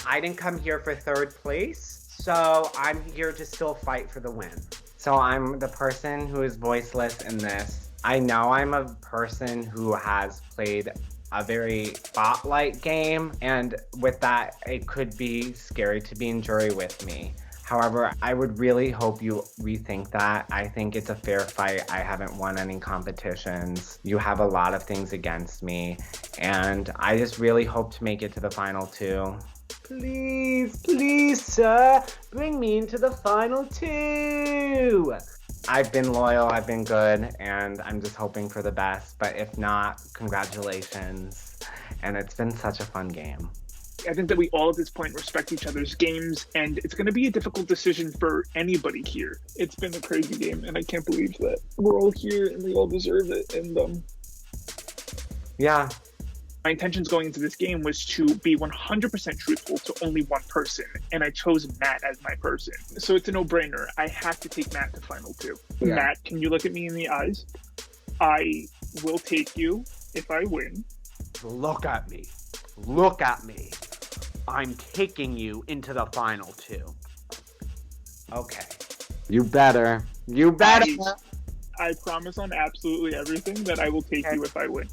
I didn't come here for 3rd place, so I'm here to still fight for the win. So I'm the person who is voiceless in this. I know I'm a person who has played a very spotlight game, and with that, it could be scary to be in jury with me. However, I would really hope you rethink that. I think it's a fair fight. I haven't won any competitions. You have a lot of things against me, and I just really hope to make it to the final 2. Please, please, sir, bring me into the final 2. I've been loyal, I've been good, and I'm just hoping for the best. But if not, congratulations. And it's been such a fun game. I think that we all at this point respect each other's games, and it's going to be a difficult decision for anybody here. It's been a crazy game, and I can't believe that we're all here and we all deserve it. And Yeah. my intentions going into this game was to be 100% truthful to only one person, and I chose Matt as my person. So it's a no-brainer. I have to take Matt to final 2. Yeah. Matt, can you look at me in the eyes? I will take you if I win. Look at me. Look at me. I'm taking you into the final 2. Okay. You better. You better. I promise on absolutely everything that I will take you if I win.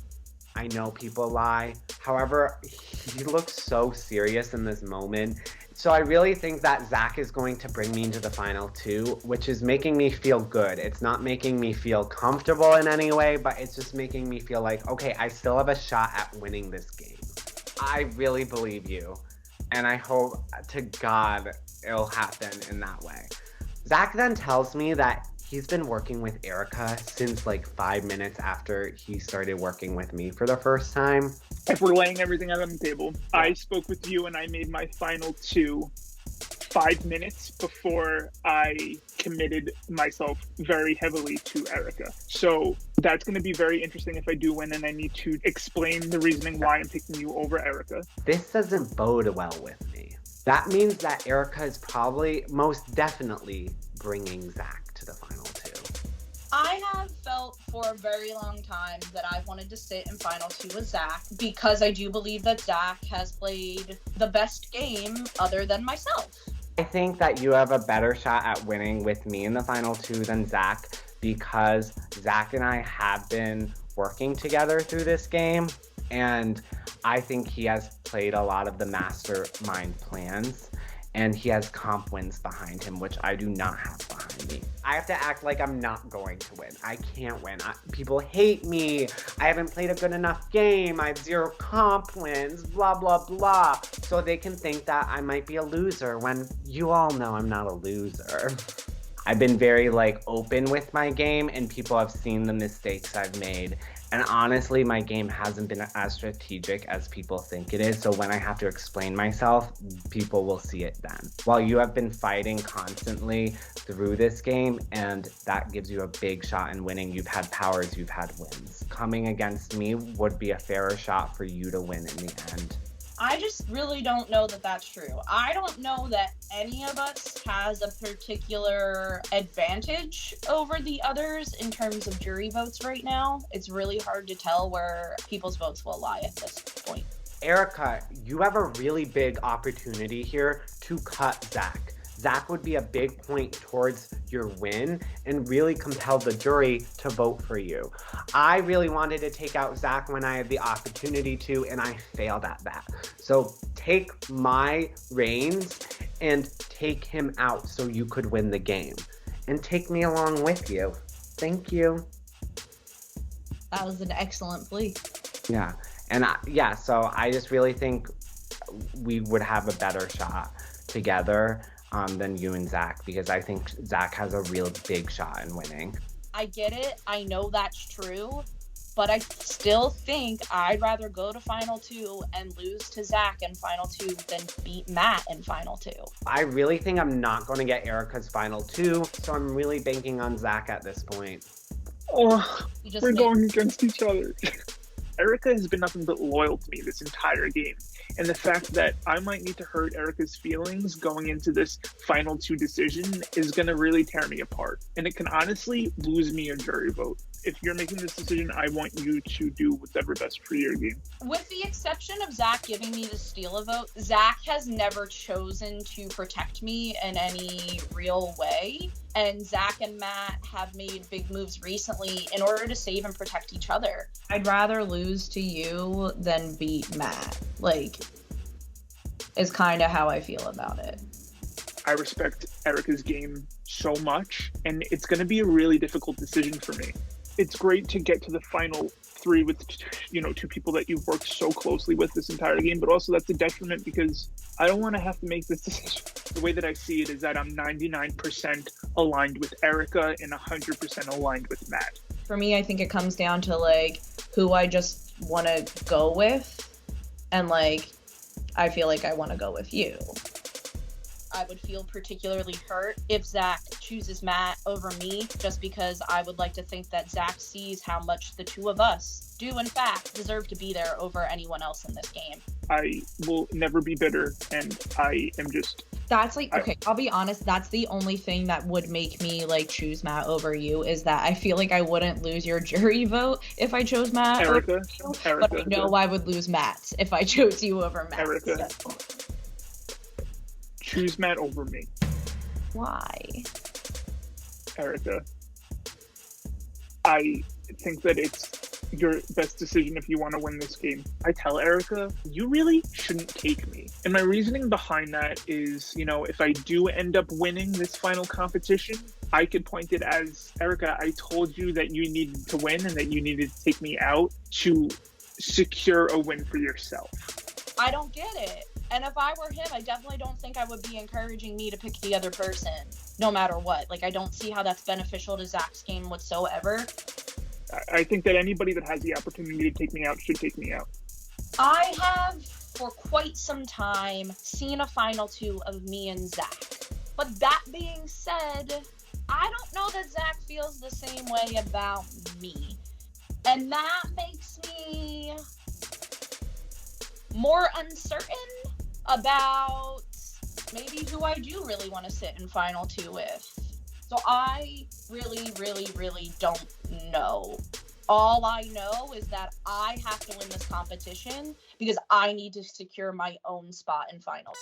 I know people lie. However, he looks so serious in this moment. So I really think that Zach is going to bring me into the final 2, which is making me feel good. It's not making me feel comfortable in any way, but it's just making me feel like, okay, I still have a shot at winning this game. I really believe you. And I hope to God it'll happen in that way. Zach then tells me that he's been working with Erica since like 5 minutes after he started working with me for the first time. If we're laying everything out on the table, I spoke with you and I made my final 2 5 minutes before I committed myself very heavily to Erica. So that's going to be very interesting if I do win, and I need to explain the reasoning why I'm picking you over Erica. This doesn't bode well with me. That means that Erica is probably most definitely bringing Zach to the final 2. I have felt for a very long time that I wanted to sit in final 2 with Zach because I do believe that Zach has played the best game other than myself. I think that you have a better shot at winning with me in the final 2 than Zach because Zach and I have been working together through this game, and I think he has played a lot of the mastermind plans, and he has comp wins behind him, which I do not have behind me. I have to act like I'm not going to win. I can't win. People hate me. I haven't played a good enough game. I have 0 comp wins, blah, blah, blah. So they can think that I might be a loser when you all know I'm not a loser. I've been very open with my game, and people have seen the mistakes I've made. And honestly, my game hasn't been as strategic as people think it is. So when I have to explain myself, people will see it then. While you have been fighting constantly through this game, and that gives you a big shot in winning. You've had powers, you've had wins. Coming against me would be a fairer shot for you to win in the end. I just really don't know that that's true. I don't know that any of us has a particular advantage over the others in terms of jury votes right now. It's really hard to tell where people's votes will lie at this point. Erica, you have a really big opportunity here to cut Zach. Zach would be a big point towards your win and really compel the jury to vote for you. I really wanted to take out Zach when I had the opportunity to, and I failed at that. So take my reins and take him out so you could win the game. And take me along with you. Thank you. That was an excellent plea. Yeah. And so I just really think we would have a better shot together than you and Zach, because I think Zach has a real big shot in winning. I get it. I know that's true. But I still think I'd rather go to Final 2 and lose to Zach in Final 2 than beat Matt in Final 2. I really think I'm not going to get Erica's Final 2, so I'm really banking on Zach at this point. Oh, we're going against each other. Erica has been nothing but loyal to me this entire game. And the fact that I might need to hurt Erica's feelings going into this final 2 decision is going to really tear me apart. And it can honestly lose me a jury vote. If you're making this decision, I want you to do whatever best for your game. With the exception of Zach giving me the steal a vote, Zach has never chosen to protect me in any real way. And Zach and Matt have made big moves recently in order to save and protect each other. I'd rather lose to you than beat Matt. Is kind of how I feel about it. I respect Erica's game so much, and it's going to be a really difficult decision for me. It's great to get to the final 3 with, two people that you've worked so closely with this entire game, but also that's a detriment because I don't want to have to make this decision. The way that I see it is that I'm 99% aligned with Erica and 100% aligned with Matt. For me, I think it comes down to like who I just want to go with, and like I feel like I want to go with you. I would feel particularly hurt if Zach chooses Matt over me, just because I would like to think that Zach sees how much the two of us do, in fact, deserve to be there over anyone else in this game. I will never be bitter, and I am just... That's like, okay, I'll be honest, that's the only thing that would make me like choose Matt over you, is that I feel like I wouldn't lose your jury vote if I chose Matt Erica, over you, Erica, but I know I would lose Matt if I chose you over Matt. Erica. So. Choose Matt over me. Why? Erica, I think that it's your best decision if you want to win this game. I tell Erica, you really shouldn't take me. And my reasoning behind that is, if I do end up winning this final competition, I could point it as, Erica, I told you that you needed to win and that you needed to take me out to secure a win for yourself. I don't get it. And if I were him, I definitely don't think I would be encouraging me to pick the other person, no matter what. Like, I don't see how that's beneficial to Zach's game whatsoever. I think that anybody that has the opportunity to take me out should take me out. I have, for quite some time, seen a final 2 of me and Zach. But that being said, I don't know that Zach feels the same way about me. And that makes me more uncertain about maybe who I do really want to sit in final 2 with. So I really, really, really don't know. All I know is that I have to win this competition because I need to secure my own spot in final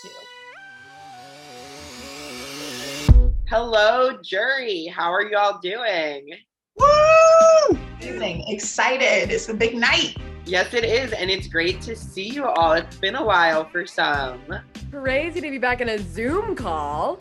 2. Hello, jury. How are y'all doing? Woo! Amazing. Excited. It's a big night. Yes, it is, and it's great to see you all. It's been a while for some. Crazy to be back in a Zoom call.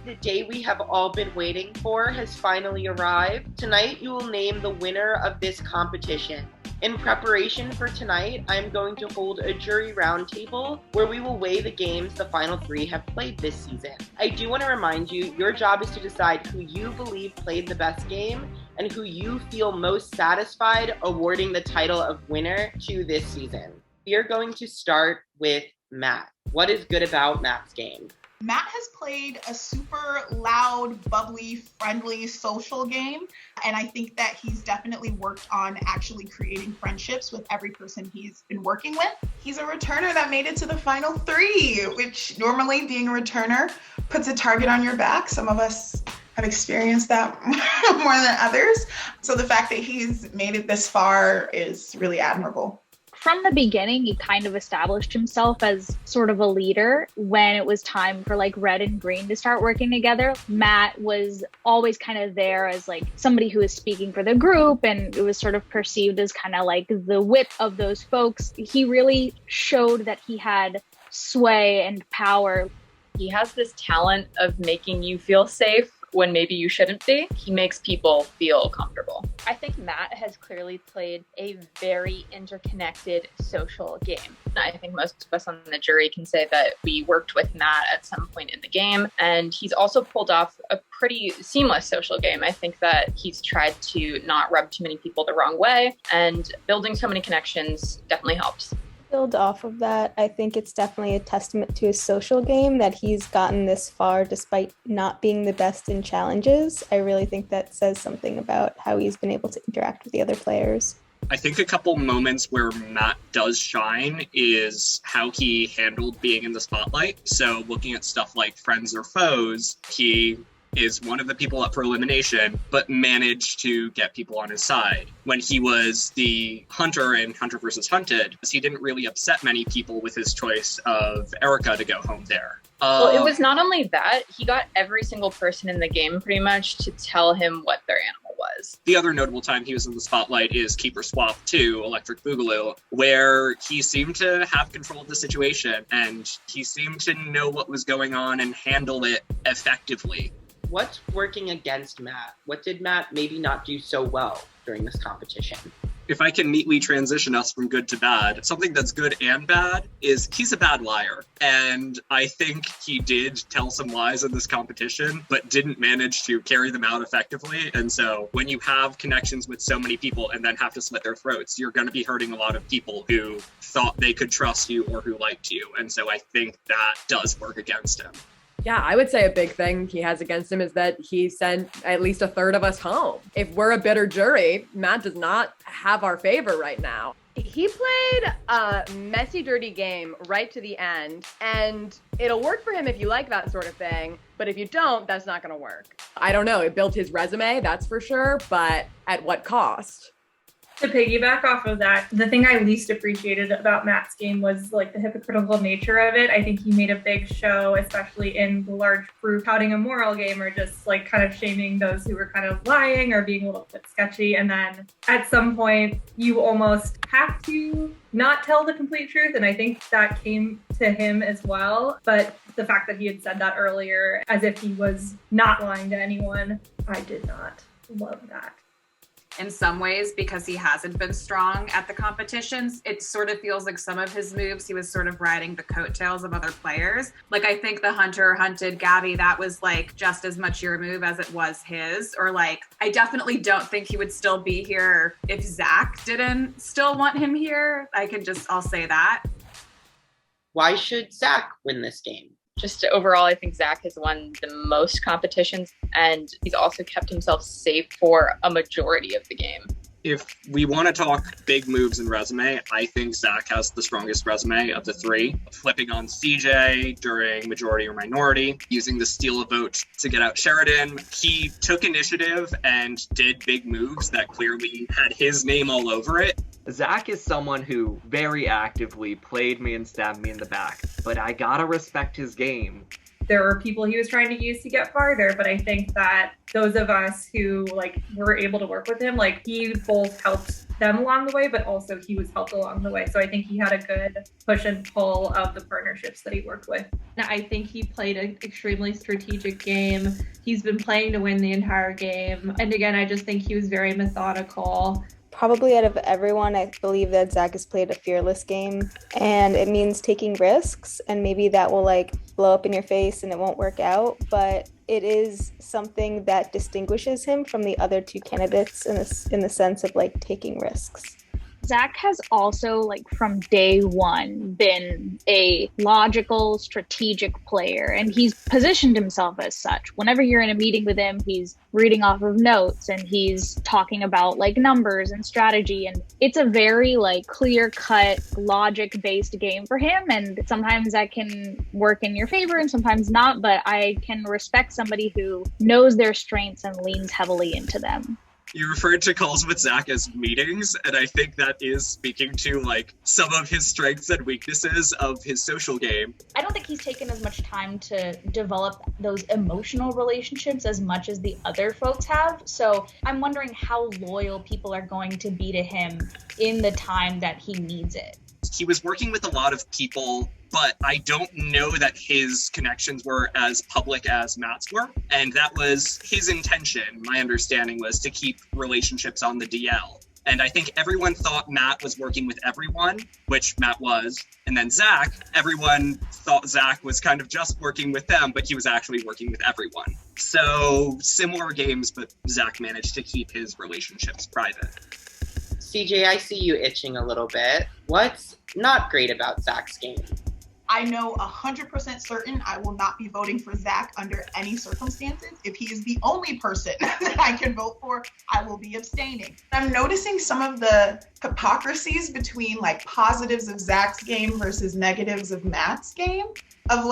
The day we have all been waiting for has finally arrived. Tonight, you will name the winner of this competition. In preparation for tonight, I'm going to hold a jury roundtable where we will weigh the games the final 3 have played this season. I do want to remind you, your job is to decide who you believe played the best game and who you feel most satisfied awarding the title of winner to this season. We are going to start with Matt. What is good about Matt's game? Matt has played a super loud, bubbly, friendly, social game. And I think that he's definitely worked on actually creating friendships with every person he's been working with. He's a returner that made it to the final 3, which normally being a returner puts a target on your back. Some of us have experienced that more than others. So the fact that he's made it this far is really admirable. From the beginning, he kind of established himself as sort of a leader. When it was time for like red and green to start working together, Matt was always kind of there as like somebody who was speaking for the group, and it was sort of perceived as kind of like the whip of those folks. He really showed that he had sway and power. He has this talent of making you feel safe when maybe you shouldn't be. He makes people feel comfortable. I think Matt has clearly played a very interconnected social game. I think most of us on the jury can say that we worked with Matt at some point in the game, and he's also pulled off a pretty seamless social game. I think that he's tried to not rub too many people the wrong way, and building so many connections definitely helps. Build off of that, I think it's definitely a testament to his social game that he's gotten this far despite not being the best in challenges. I really think that says something about how he's been able to interact with the other players. I think a couple moments where Matt does shine is how he handled being in the spotlight. So looking at stuff like friends or foes, he is one of the people up for elimination, but managed to get people on his side. When he was the hunter in Hunter vs. Hunted, he didn't really upset many people with his choice of Erica to go home there. Well, it was not only that, he got every single person in the game pretty much to tell him what their animal was. The other notable time he was in the spotlight is Keeper Swap 2, Electric Boogaloo, where he seemed to have control of the situation and he seemed to know what was going on and handle it effectively. What's working against Matt? What did Matt maybe not do so well during this competition? If I can neatly transition us from good to bad, something that's good and bad is he's a bad liar. And I think he did tell some lies in this competition, but didn't manage to carry them out effectively. And so when you have connections with so many people and then have to slit their throats, you're going to be hurting a lot of people who thought they could trust you or who liked you. And so I think that does work against him. Yeah, I would say a big thing he has against him is that he sent at least a third of us home. If we're a bitter jury, Matt does not have our favor right now. He played a messy, dirty game right to the end, and it'll work for him if you like that sort of thing, but if you don't, that's not going to work. I don't know. It built his resume, that's for sure, but at what cost? To piggyback off of that, the thing I least appreciated about Matt's game was like the hypocritical nature of it. I think he made a big show, especially in the large group, touting a moral game or just like kind of shaming those who were kind of lying or being a little bit sketchy. And then at some point, you almost have to not tell the complete truth. And I think that came to him as well. But the fact that he had said that earlier, as if he was not lying to anyone, I did not love that. In some ways, because he hasn't been strong at the competitions, it sort of feels like some of his moves, he was sort of riding the coattails of other players. Like, I think the Hunter hunted Gabby, that was like just as much your move as it was his. Or like, I definitely don't think he would still be here if Zach didn't still want him here. I'll say that. Why should Zach win this game? Just overall, I think Zach has won the most competitions, and he's also kept himself safe for a majority of the game. If we want to talk big moves in resume, I think Zach has the strongest resume of the three. Flipping on CJ during majority or minority, using the steal a vote to get out Sheridan. He took initiative and did big moves that clearly had his name all over it. Zach is someone who very actively played me and stabbed me in the back, but I gotta respect his game. There were people he was trying to use to get farther, but I think that those of us who were able to work with him, he both helped them along the way, but also he was helped along the way. So I think he had a good push and pull of the partnerships that he worked with. I think he played an extremely strategic game. He's been playing to win the entire game. And again, I just think he was very methodical. Probably out of everyone, I believe that Zach has played a fearless game, and it means taking risks, and maybe that will blow up in your face and it won't work out, but it is something that distinguishes him from the other two candidates in the sense of taking risks. Zach has also, from day one, been a logical, strategic player, and he's positioned himself as such. Whenever you're in a meeting with him, he's reading off of notes and he's talking about numbers and strategy, and it's a very clear-cut, logic-based game for him, and sometimes that can work in your favor and sometimes not, but I can respect somebody who knows their strengths and leans heavily into them. You referred to calls with Zach as meetings, and I think that is speaking to some of his strengths and weaknesses of his social game. I don't think he's taken as much time to develop those emotional relationships as much as the other folks have. So I'm wondering how loyal people are going to be to him in the time that he needs it. He was working with a lot of people, but I don't know that his connections were as public as Matt's were. And that was his intention. My understanding was to keep relationships on the DL. And I think everyone thought Matt was working with everyone, which Matt was. And then Zach, everyone thought Zach was kind of just working with them, but he was actually working with everyone. So similar games, but Zach managed to keep his relationships private. CJ, I see you itching a little bit. What's not great about Zach's game? I know 100% certain I will not be voting for Zach under any circumstances. If he is the only person that I can vote for, I will be abstaining. I'm noticing some of the hypocrisies between positives of Zach's game versus negatives of Matt's game. Of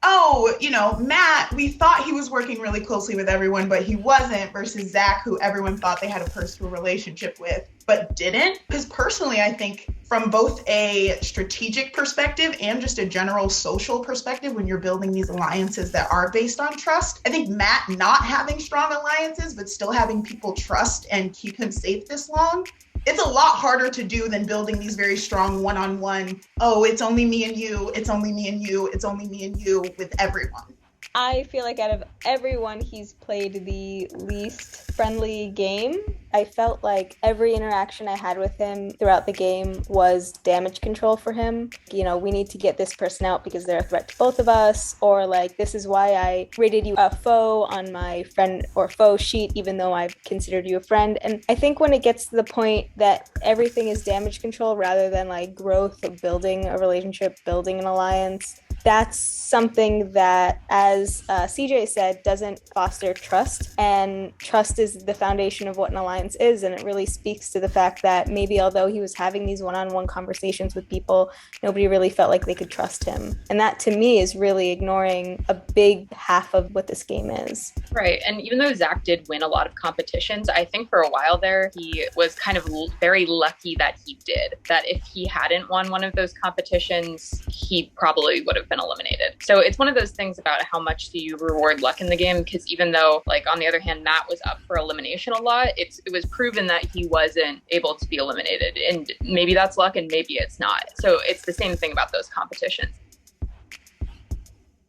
oh, Matt, we thought he was working really closely with everyone, but he wasn't, versus Zach, who everyone thought they had a personal relationship with, but didn't. Because personally, I think from both a strategic perspective and just a general social perspective, when you're building these alliances that are based on trust, I think Matt not having strong alliances, but still having people trust and keep him safe this long, it's a lot harder to do than building these very strong one-on-one, oh, it's only me and you, it's only me and you, it's only me and you with everyone. I feel like out of everyone, he's played the least friendly game. I felt like every interaction I had with him throughout the game was damage control for him. We need to get this person out because they're a threat to both of us, or like, this is why I rated you a foe on my friend or foe sheet, even though I've considered you a friend. And I think when it gets to the point that everything is damage control rather than like growth of building a relationship, building an alliance, that's something that, as CJ said, doesn't foster trust. And trust is the foundation of what an alliance is. And it really speaks to the fact that maybe although he was having these one-on-one conversations with people, nobody really felt like they could trust him. And that, to me, is really ignoring a big half of what this game is. Right. And even though Zach did win a lot of competitions, I think for a while there, he was kind of very lucky that he did. That if he hadn't won one of those competitions, he probably would have been eliminated. So it's one of those things about how much do you reward luck in the game, because even though, like, on the other hand, Matt was up for elimination a lot, it was proven that he wasn't able to be eliminated. And maybe that's luck and maybe it's not. So it's the same thing about those competitions.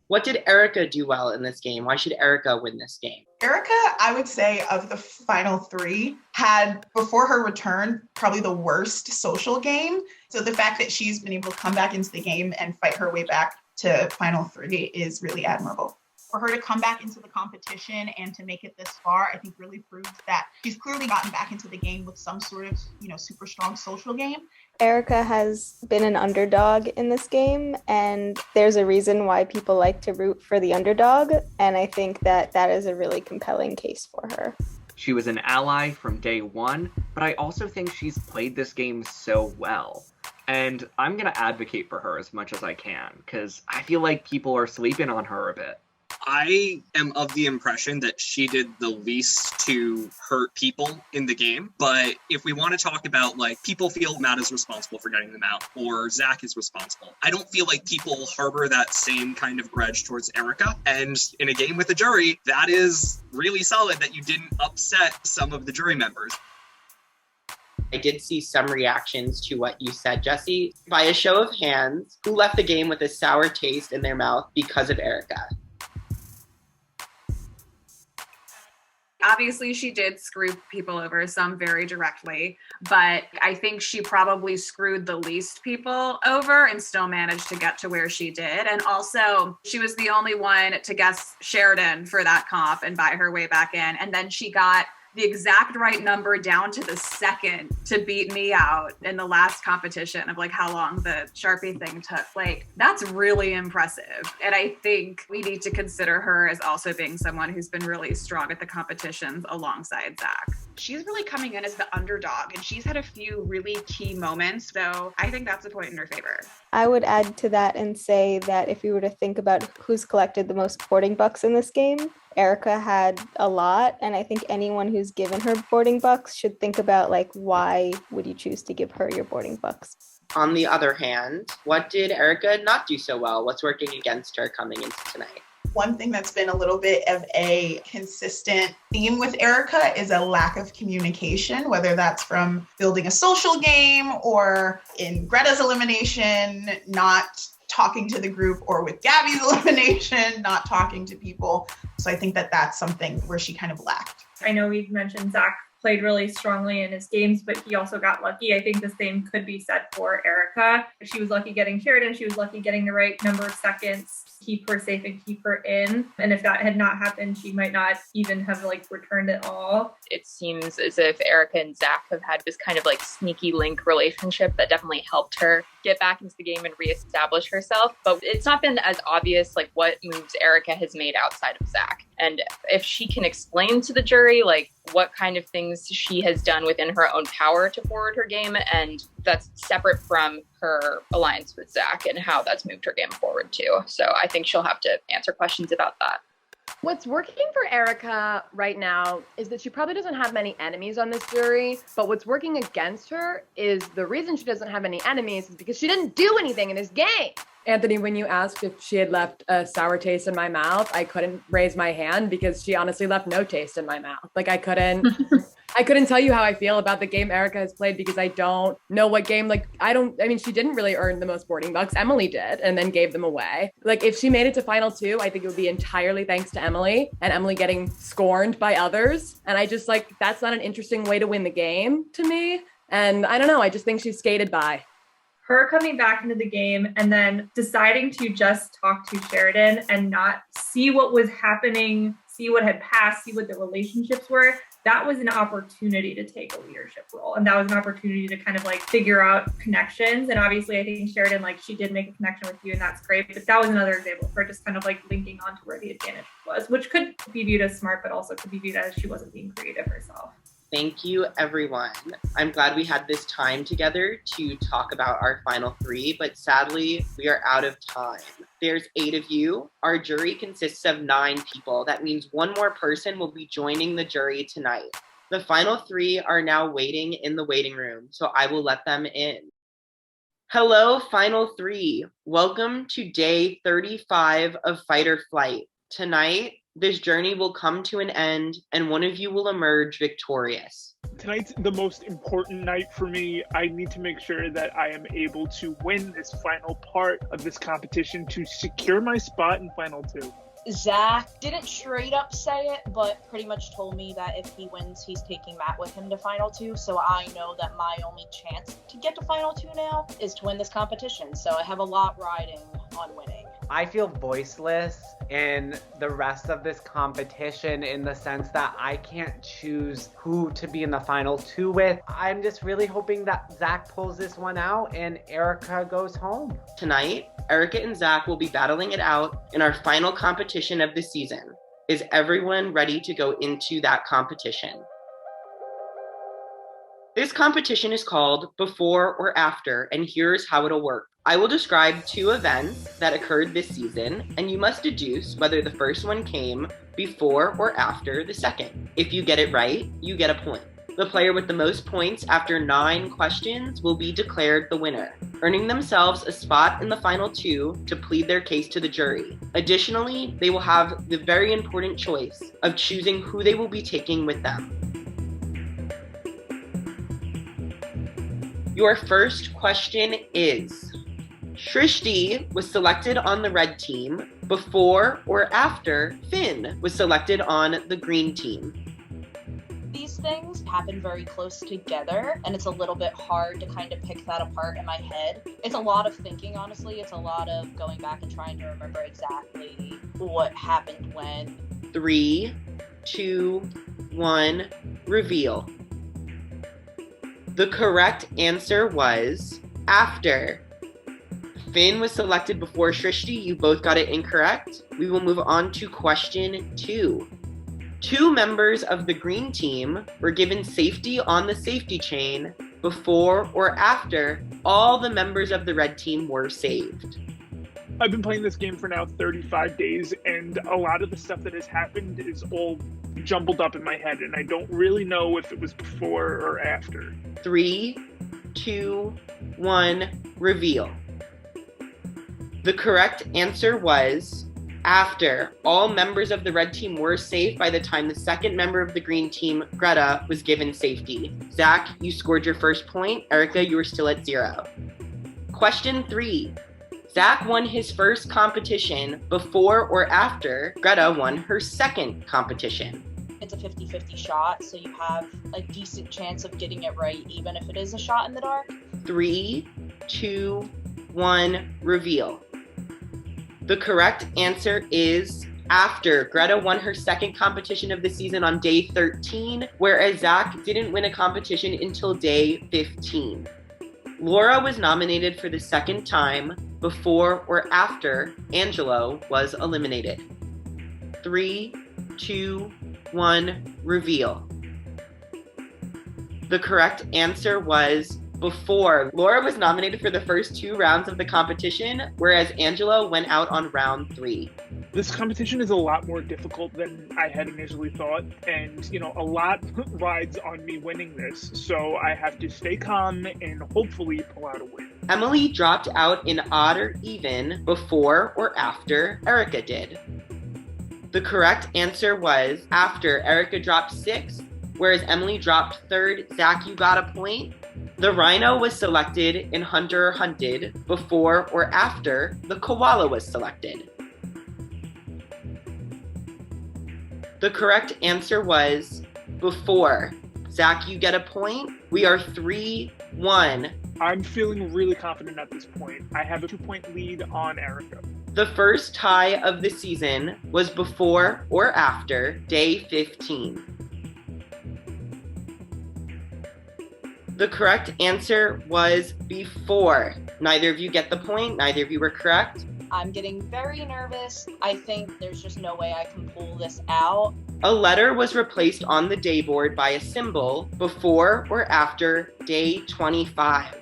What did Erica do well in this game? Why should Erica win this game? Erica, I would say, of the final three, had, before her return, probably the worst social game. So the fact that she's been able to come back into the game and fight her way back to final three is really admirable. For her to come back into the competition and to make it this far, I think really proves that she's clearly gotten back into the game with some sort of, super strong social game. Erica has been an underdog in this game, and there's a reason why people like to root for the underdog, and I think that that is a really compelling case for her. She was an ally from day one, but I also think she's played this game so well. And I'm going to advocate for her as much as I can, because I feel like people are sleeping on her a bit. I am of the impression that she did the least to hurt people in the game. But if we want to talk about, like, people feel Matt is responsible for getting them out, or Zach is responsible, I don't feel like people harbor that same kind of grudge towards Erica. And in a game with a jury, that is really solid that you didn't upset some of the jury members. I did see some reactions to what you said, Jesse. By a show of hands, who left the game with a sour taste in their mouth because of Erica? Obviously, she did screw people over, some very directly, but I think she probably screwed the least people over and still managed to get to where she did. And also, she was the only one to guess Sheridan for that comp and buy her way back in. And then she got the exact right number down to the second to beat me out in the last competition of like how long the Sharpie thing took. Like, that's really impressive. And I think we need to consider her as also being someone who's been really strong at the competitions alongside Zach. She's really coming in as the underdog, and she's had a few really key moments, so I think that's a point in her favor. I would add to that and say that if you were to think about who's collected the most boarding bucks in this game, Erica had a lot, and I think anyone who's given her boarding bucks should think about, like, why would you choose to give her your boarding bucks? On the other hand, what did Erica not do so well? What's working against her coming into tonight? One thing that's been a little bit of a consistent theme with Erica is a lack of communication, whether that's from building a social game or in Greta's elimination, not talking to the group, or with Gabby's elimination, not talking to people. So I think that that's something where she kind of lacked. I know we've mentioned Zach played really strongly in his games, but he also got lucky. I think the same could be said for Erica. She was lucky getting Sheridan. She was lucky getting the right number of seconds, keep her safe and keep her in. And if that had not happened, she might not even have returned at all. It seems as if Erica and Zach have had this kind of sneaky link relationship that definitely helped her get back into the game and reestablish herself. But it's not been as obvious what moves Erica has made outside of Zach. And if she can explain to the jury what kind of things she has done within her own power to forward her game, and that's separate from her alliance with Zach and how that's moved her game forward too. So I think she'll have to answer questions about that. What's working for Erica right now is that she probably doesn't have many enemies on this jury, but what's working against her is the reason she doesn't have any enemies is because she didn't do anything in this game. Anthony, when you asked if she had left a sour taste in my mouth, I couldn't raise my hand because she honestly left no taste in my mouth. Like I couldn't tell you how I feel about the game Erica has played because I don't know what game, she didn't really earn the most boarding bucks. Emily did and then gave them away. Like if she made it to final 2, I think it would be entirely thanks to Emily and Emily getting scorned by others. And I just that's not an interesting way to win the game to me. And I don't know, I just think she's skated by. Her coming back into the game and then deciding to just talk to Sheridan and not see what was happening, see what had passed, see what the relationships were, that was an opportunity to take a leadership role. And that was an opportunity to kind of figure out connections. And obviously I think Sheridan, she did make a connection with you and that's great. But that was another example of her just kind of linking onto where the advantage was, which could be viewed as smart, but also could be viewed as she wasn't being creative herself. Thank you, everyone. I'm glad we had this time together to talk about our final 3, but sadly, we are out of time. There's 8 of you. Our jury consists of 9 people. That means one more person will be joining the jury tonight. The final 3 are now waiting in the waiting room, so I will let them in. Hello, final 3. Welcome to day 35 of Fight or Flight. Tonight, this journey will come to an end, and one of you will emerge victorious. Tonight's the most important night for me. I need to make sure that I am able to win this final part of this competition to secure my spot in final 2. Zach didn't straight up say it, but pretty much told me that if he wins, he's taking Matt with him to final 2. So I know that my only chance to get to final 2 now is to win this competition. So I have a lot riding on winning. I feel voiceless in the rest of this competition in the sense that I can't choose who to be in the final 2 with. I'm just really hoping that Zach pulls this one out and Erica goes home. Tonight, Erica and Zach will be battling it out in our final competition of the season. Is everyone ready to go into that competition? This competition is called Before or After, and here's how it'll work. I will describe 2 events that occurred this season, and you must deduce whether the first one came before or after the second. If you get it right, you get a point. The player with the most points after 9 questions will be declared the winner, earning themselves a spot in the final 2 to plead their case to the jury. Additionally, they will have the very important choice of choosing who they will be taking with them. Your first question is, Shrishti was selected on the red team before or after Finn was selected on the green team? These things happen very close together, and it's a little bit hard to kind of pick that apart in my head. It's a lot of thinking, honestly. It's a lot of going back and trying to remember exactly what happened when. 3, 2, 1, reveal. The correct answer was after. Finn was selected before Shrishti. You both got it incorrect. We will move on to question 2. 2 members of the green team were given safety on the safety chain before or after all the members of the red team were saved. I've been playing this game for now 35 days, and a lot of the stuff that has happened is all jumbled up in my head, and I don't really know if it was before or after. 3, 2, 1, reveal. The correct answer was after. All members of the red team were safe by the time the second member of the green team, Greta, was given safety. Zach, you scored your first point. Erica, you were still at 0. Question 3. Zach won his first competition before or after Greta won her second competition? It's a 50-50 shot, so you have a decent chance of getting it right, even if it is a shot in the dark. 3, 2, 1, reveal. The correct answer is after. Greta won her second competition of the season on day 13, whereas Zach didn't win a competition until day 15. Laura was nominated for the second time before or after Angelo was eliminated. 3, 2, 1, reveal. The correct answer was before. Laura was nominated for the first 2 rounds of the competition, whereas Angela went out on round 3. This competition is a lot more difficult than I had initially thought, and a lot rides on me winning this, so I have to stay calm and hopefully pull out a win. Emily dropped out in odd or even before or after Erica did. The correct answer was after. Erica dropped 6th, whereas Emily dropped 3rd. Zach, you got a point. The rhino was selected in Hunter or Hunted before or after the koala was selected. The correct answer was before. Zach, you get a point. We are 3-1. I'm feeling really confident at this point. I have a 2-point lead on Erica. The first tie of the season was before or after day 15. The correct answer was before. Neither of you get the point. Neither of you were correct. I'm getting very nervous. I think there's just no way I can pull this out. A letter was replaced on the day board by a symbol before or after day 25.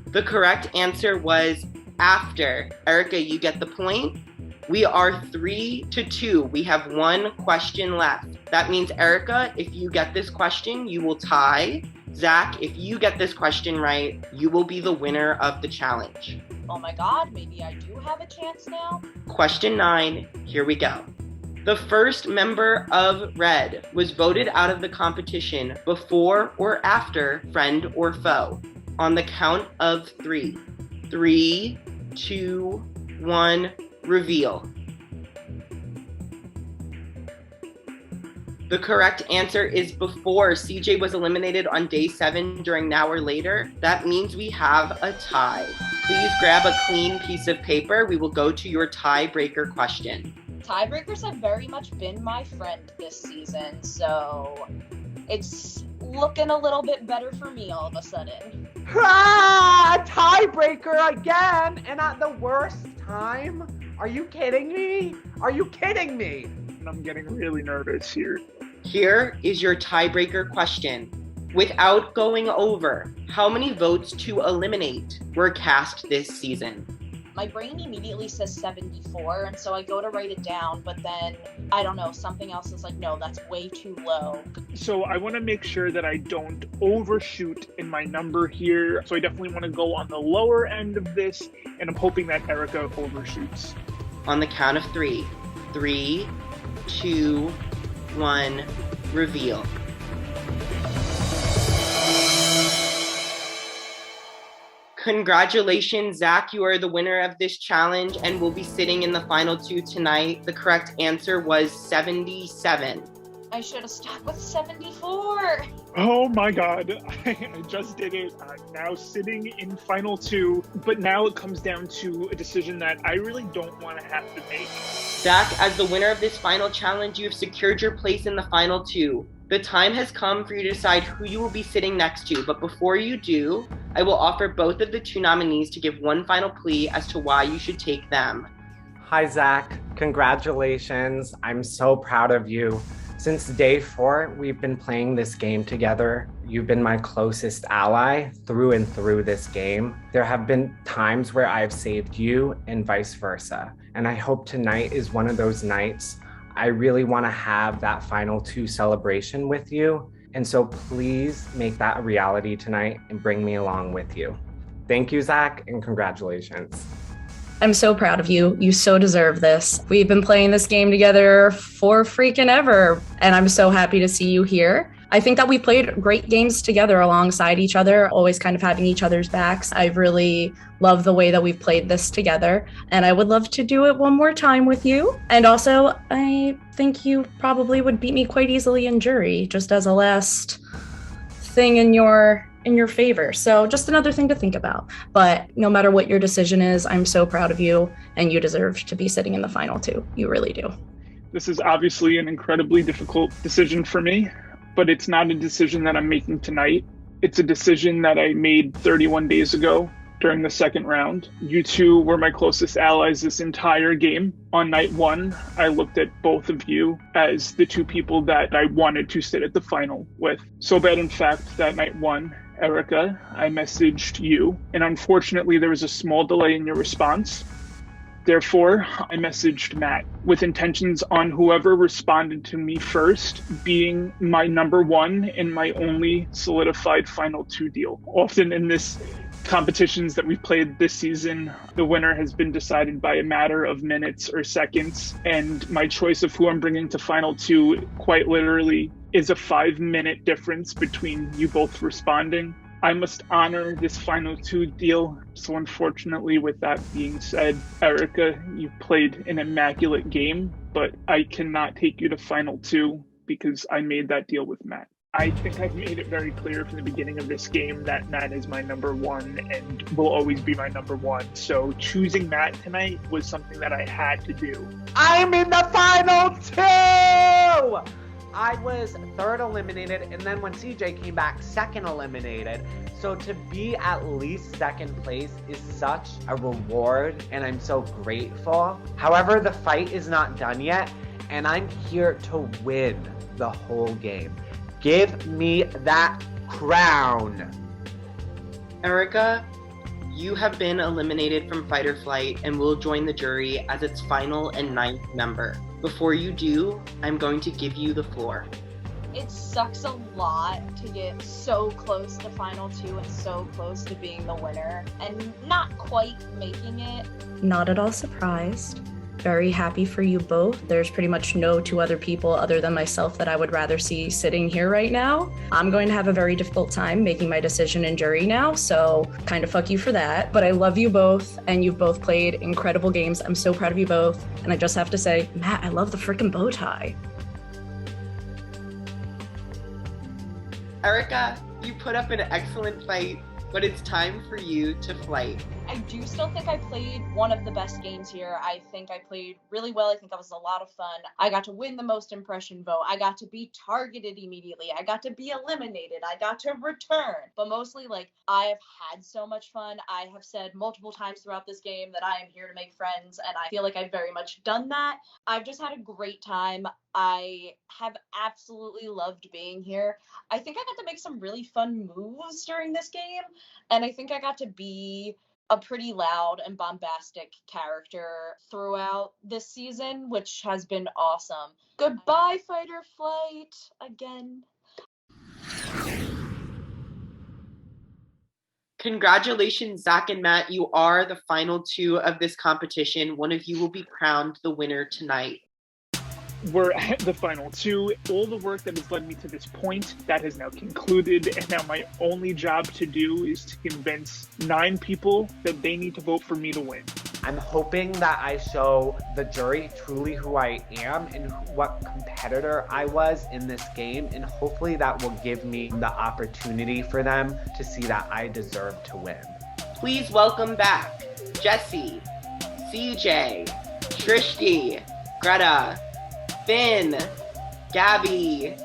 The correct answer was after. Erica, you get the point. We are 3-2. We have 1 question left. That means, Erica, if you get this question, you will tie. Zach, if you get this question right, you will be the winner of the challenge. Oh my god, maybe I do have a chance now? Question 9, here we go. The first member of Red was voted out of the competition before or after friend or foe. On the count of 3. 3, 2, 1, reveal. The correct answer is before. CJ was eliminated on day 7 during Now or Later. That means we have a tie. Please grab a clean piece of paper. We will go to your tiebreaker question. Tiebreakers have very much been my friend this season, so it's looking a little bit better for me all of a sudden. A tiebreaker again, and at the worst time? Are you kidding me? Are you kidding me? And I'm getting really nervous here. Here is your tiebreaker question. Without going over, how many votes to eliminate were cast this season? My brain immediately says 74, and so I go to write it down, but then, I don't know, something else is like, no, that's way too low. So I want to make sure that I don't overshoot in my number here, so I definitely want to go on the lower end of this, and I'm hoping that Erica overshoots. On the count of 3. 3, 2, 1, reveal. Congratulations, Zach. You are the winner of this challenge and will be sitting in the final 2 tonight. The correct answer was 77. I should have stuck with 74. Oh my god, I just did it. I'm now sitting in final 2, but now it comes down to a decision that I really don't want to have to make. Zach, as the winner of this final challenge, you have secured your place in the final 2. The time has come for you to decide who you will be sitting next to, but before you do, I will offer both of the 2 nominees to give one final plea as to why you should take them. Hi, Zach. Congratulations. I'm so proud of you. Since day 4, we've been playing this game together. You've been my closest ally through and through this game. There have been times where I've saved you and vice versa. And I hope tonight is one of those nights. I really want to have that final 2 celebration with you. And so please make that a reality tonight and bring me along with you. Thank you, Zach, and congratulations. I'm so proud of you. You so deserve this. We've been playing this game together for freaking ever, and I'm so happy to see you here. I think that we played great games together alongside each other, always kind of having each other's backs. I really love the way that we've played this together, and I would love to do it one more time with you. And also, I think you probably would beat me quite easily in jury, just as a last thing in your favor. So just another thing to think about. But no matter what your decision is, I'm so proud of you, and you deserve to be sitting in the final 2. You really do. This is obviously an incredibly difficult decision for me, but it's not a decision that I'm making tonight. It's a decision that I made 31 days ago, during the second round. You two were my closest allies this entire game. On night one, I looked at both of you as the two people that I wanted to sit at the final with. So bad, in fact, that night one, Erica, I messaged you, and unfortunately there was a small delay in your response. Therefore, I messaged Matt with intentions on whoever responded to me first being my number one and my only solidified final two deal. Often in this competitions that we've played this season, the winner has been decided by a matter of minutes or seconds, and my choice of who I'm bringing to final two quite literally is a 5-minute difference between you both responding. I must honor this final two deal. So unfortunately, with that being said, Erica, you played an immaculate game, but I cannot take you to final two because I made that deal with Matt. I think I've made it very clear from the beginning of this game that Matt is my number one and will always be my number one. So choosing Matt tonight was something that I had to do. I'm in the final two! I was third eliminated, and then when CJ came back, second eliminated. So to be at least second place is such a reward, and I'm so grateful. However, the fight is not done yet, and I'm here to win the whole game. Give me that crown. Erica, you have been eliminated from Fight or Flight and will join the jury as its final and ninth member. Before you do, I'm going to give you the floor. It sucks a lot to get so close to final two and so close to being the winner and not quite making it. Not at all surprised. Very happy for you both. There's pretty much no two other people other than myself that I would rather see sitting here right now. I'm going to have a very difficult time making my decision in jury now, so kind of fuck you for that. But I love you both, and you've both played incredible games. I'm so proud of you both. And I just have to say, Matt, I love the freaking bow tie. Erica, you put up an excellent fight, but it's time for you to flight. I do still think I played one of the best games here. I think I played really well. I think that was a lot of fun. I got to win the most impression vote. I got to be targeted immediately. I got to be eliminated. I got to return. But mostly, I have had so much fun. I have said multiple times throughout this game that I am here to make friends, and I feel like I've very much done that. I've just had a great time. I have absolutely loved being here. I think I got to make some really fun moves during this game, and I think I got to be a pretty loud and bombastic character throughout this season, which has been awesome. Goodbye, Fight or Flight, again. Congratulations, Zach and Matt. You are the final two of this competition. One of you will be crowned the winner tonight. We're at the final two. All the work that has led me to this point, that has now concluded, and now my only job to do is to convince 9 people that they need to vote for me to win. I'm hoping that I show the jury truly who I am and what competitor I was in this game, and hopefully that will give me the opportunity for them to see that I deserve to win. Please welcome back Jesse, CJ, Shrishti, Greta, Finn, Gabby,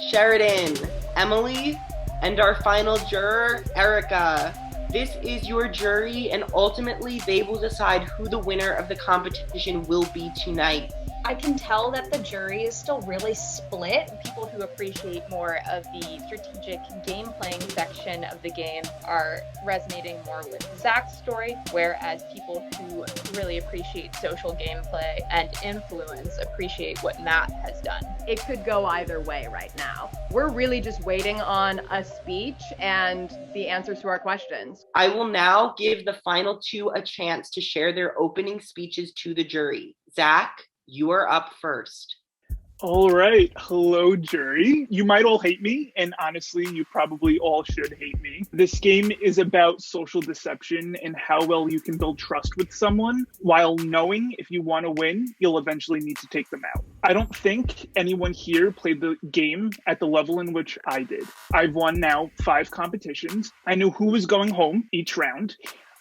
Sheridan, Emily, and our final juror, Erica. This is your jury, and ultimately they will decide who the winner of the competition will be tonight. I can tell that the jury is still really split. People who appreciate more of the strategic game playing section of the game are resonating more with Zach's story, whereas people who really appreciate social gameplay and influence appreciate what Matt has done. It could go either way right now. We're really just waiting on a speech and the answers to our questions. I will now give the final two a chance to share their opening speeches to the jury. Zach, you are up first. All right. Hello, jury. You might all hate me, and honestly, you probably all should hate me. This game is about social deception and how well you can build trust with someone while knowing if you want to win, you'll eventually need to take them out. I don't think anyone here played the game at the level in which I did. I've won now 5 competitions. I knew who was going home each round.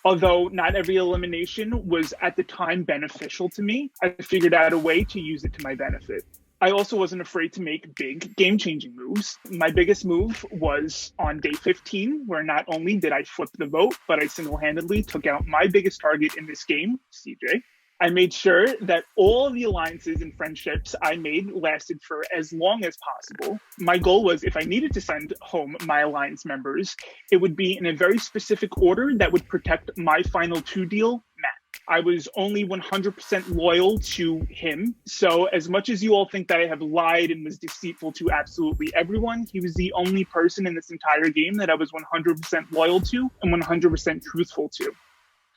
Although not every elimination was at the time beneficial to me, I figured out a way to use it to my benefit. I also wasn't afraid to make big game-changing moves. My biggest move was on day 15, where not only did I flip the vote, but I single-handedly took out my biggest target in this game, CJ. I made sure that all the alliances and friendships I made lasted for as long as possible. My goal was, if I needed to send home my alliance members, it would be in a very specific order that would protect my final 2 deal, Matt. I was only 100% loyal to him. So as much as you all think that I have lied and was deceitful to absolutely everyone, he was the only person in this entire game that I was 100% loyal to and 100% truthful to.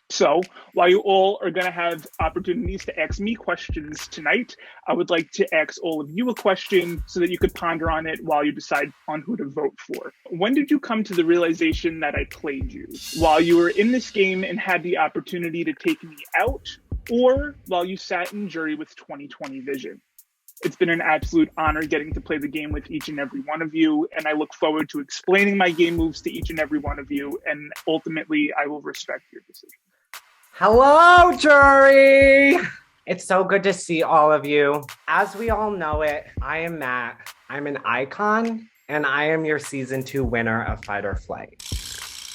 So while you all are going to have opportunities to ask me questions tonight, I would like to ask all of you a question so that you could ponder on it while you decide on who to vote for. When did you come to the realization that I played you? While you were in this game and had the opportunity to take me out, or while you sat in jury with 20/20 vision? It's been an absolute honor getting to play the game with each and every one of you, and I look forward to explaining my game moves to each and every one of you, and ultimately I will respect your decision. Hello, jury! It's so good to see all of you. As we all know it, I am Matt. I'm an icon, and I am your season 2 winner of Fight or Flight.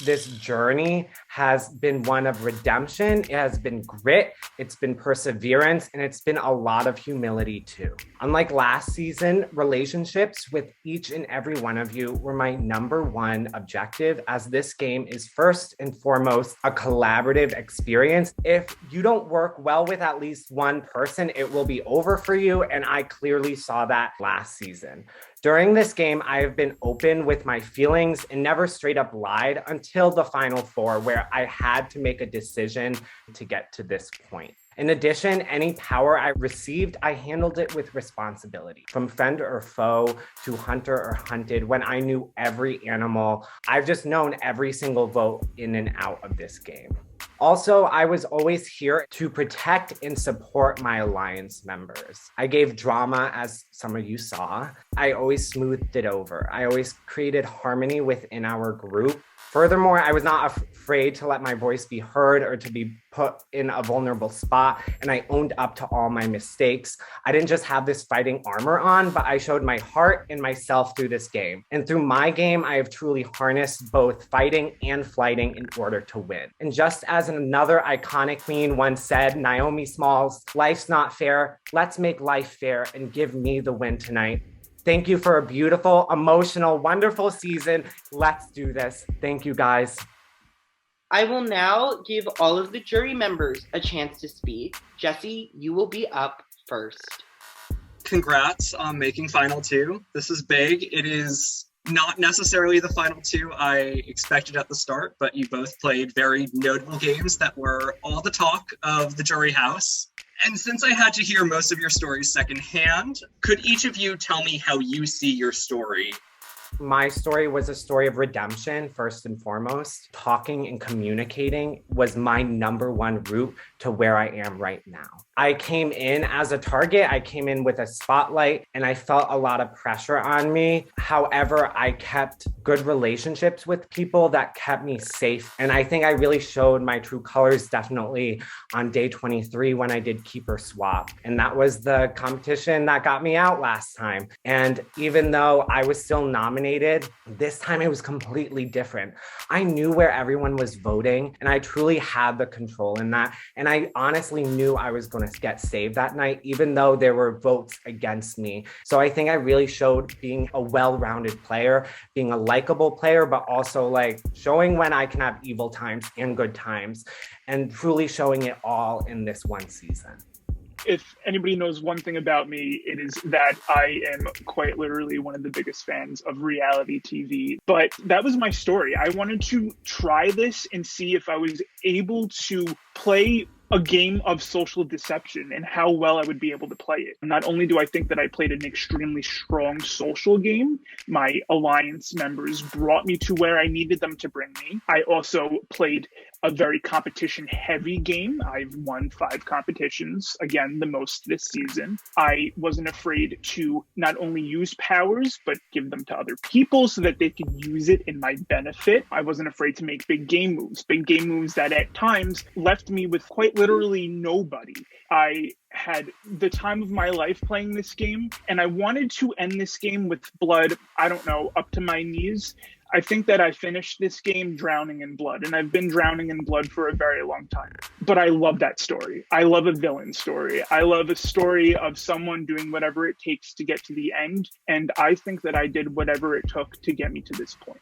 This journey has been one of redemption. It has been grit, it's been perseverance, and it's been a lot of humility too. Unlike last season, relationships with each and every one of you were my number 1 objective, as this game is first and foremost a collaborative experience. If you don't work well with at least one person, it will be over for you, and I clearly saw that last season. During this game, I have been open with my feelings and never straight up lied until the final 4, where I had to make a decision to get to this point. In addition, any power I received, I handled it with responsibility. From friend or foe to hunter or hunted, when I knew every animal, I've just known every single vote in and out of this game. Also, I was always here to protect and support my alliance members. I gave drama, as some of you saw. I always smoothed it over. I always created harmony within our group. Furthermore, I was not afraid to let my voice be heard or to be put in a vulnerable spot, and I owned up to all my mistakes. I didn't just have this fighting armor on, but I showed my heart and myself through this game. And through my game, I have truly harnessed both fighting and flighting in order to win. And just as another iconic queen once said, Naomi Smalls, life's not fair, let's make life fair and give me the win tonight. Thank you for a beautiful, emotional, wonderful season. Let's do this. Thank you, guys. I will now give all of the jury members a chance to speak. Jesse, you will be up first. Congrats on making Final 2. This is big. It is not necessarily the Final 2 I expected at the start, but you both played very notable games that were all the talk of the jury house. And since I had to hear most of your stories secondhand, could each of you tell me how you see your story? My story was a story of redemption, first and foremost. Talking and communicating was my number 1 route to where I am right now. I came in as a target, I came in with a spotlight, and I felt a lot of pressure on me. However, I kept good relationships with people that kept me safe. And I think I really showed my true colors definitely on day 23 when I did Keeper Swap. And that was the competition that got me out last time. And even though I was still nominated, this time it was completely different. I knew where everyone was voting, and I truly had the control in that. And I honestly knew I was going to get saved that night, even though there were votes against me. So I think I really showed being a well-rounded player, being a likable player, but also like showing when I can have evil times and good times, and truly showing it all in this one season. If anybody knows one thing about me, it is that I am quite literally one of the biggest fans of reality TV. But that was my story. I wanted to try this and see if I was able to play a game of social deception and how well I would be able to play it. Not only do I think that I played an extremely strong social game, my alliance members brought me to where I needed them to bring me. I also played a very competition-heavy game. I've won 5 competitions, again, the most this season. I wasn't afraid to not only use powers, but give them to other people so that they could use it in my benefit. I wasn't afraid to make big game moves that at times left me with quite literally nobody. I had the time of my life playing this game, and I wanted to end this game with blood, I don't know, up to my knees. I think that I finished this game drowning in blood, and I've been drowning in blood for a very long time. But I love that story. I love a villain story. I love a story of someone doing whatever it takes to get to the end, and I think that I did whatever it took to get me to this point.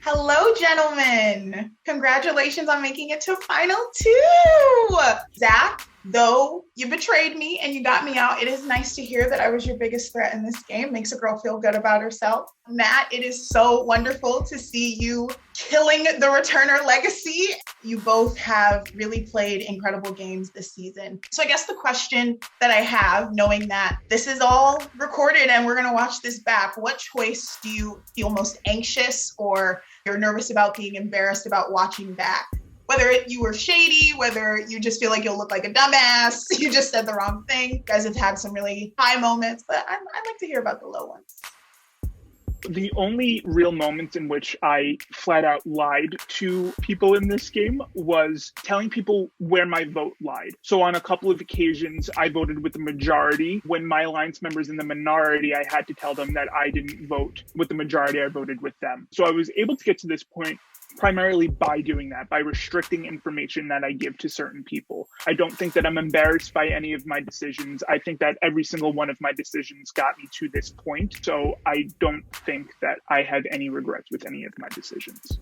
Hello, gentlemen. Congratulations on making it to final 2. Zach, though you betrayed me and you got me out, it is nice to hear that I was your biggest threat in this game. Makes a girl feel good about herself. Matt, it is so wonderful to see you killing the returner legacy. You both have really played incredible games this season. So I guess the question that I have, knowing that this is all recorded and we're going to watch this back, what choice do you feel most anxious or you're nervous about, being embarrassed about watching back? Whether you were shady, whether you just feel like you'll look like a dumbass, you just said the wrong thing. You guys have had some really high moments, but I'd like to hear about the low ones. The only real moments in which I flat out lied to people in this game was telling people where my vote lied. So on a couple of occasions, I voted with the majority. When my alliance members in the minority, I had to tell them that I didn't vote with the majority, I voted with them. So I was able to get to this point primarily by doing that, by restricting information that I give to certain people. I don't think that I'm embarrassed by any of my decisions. I think that every single one of my decisions got me to this point. So I don't think that I have any regrets with any of my decisions.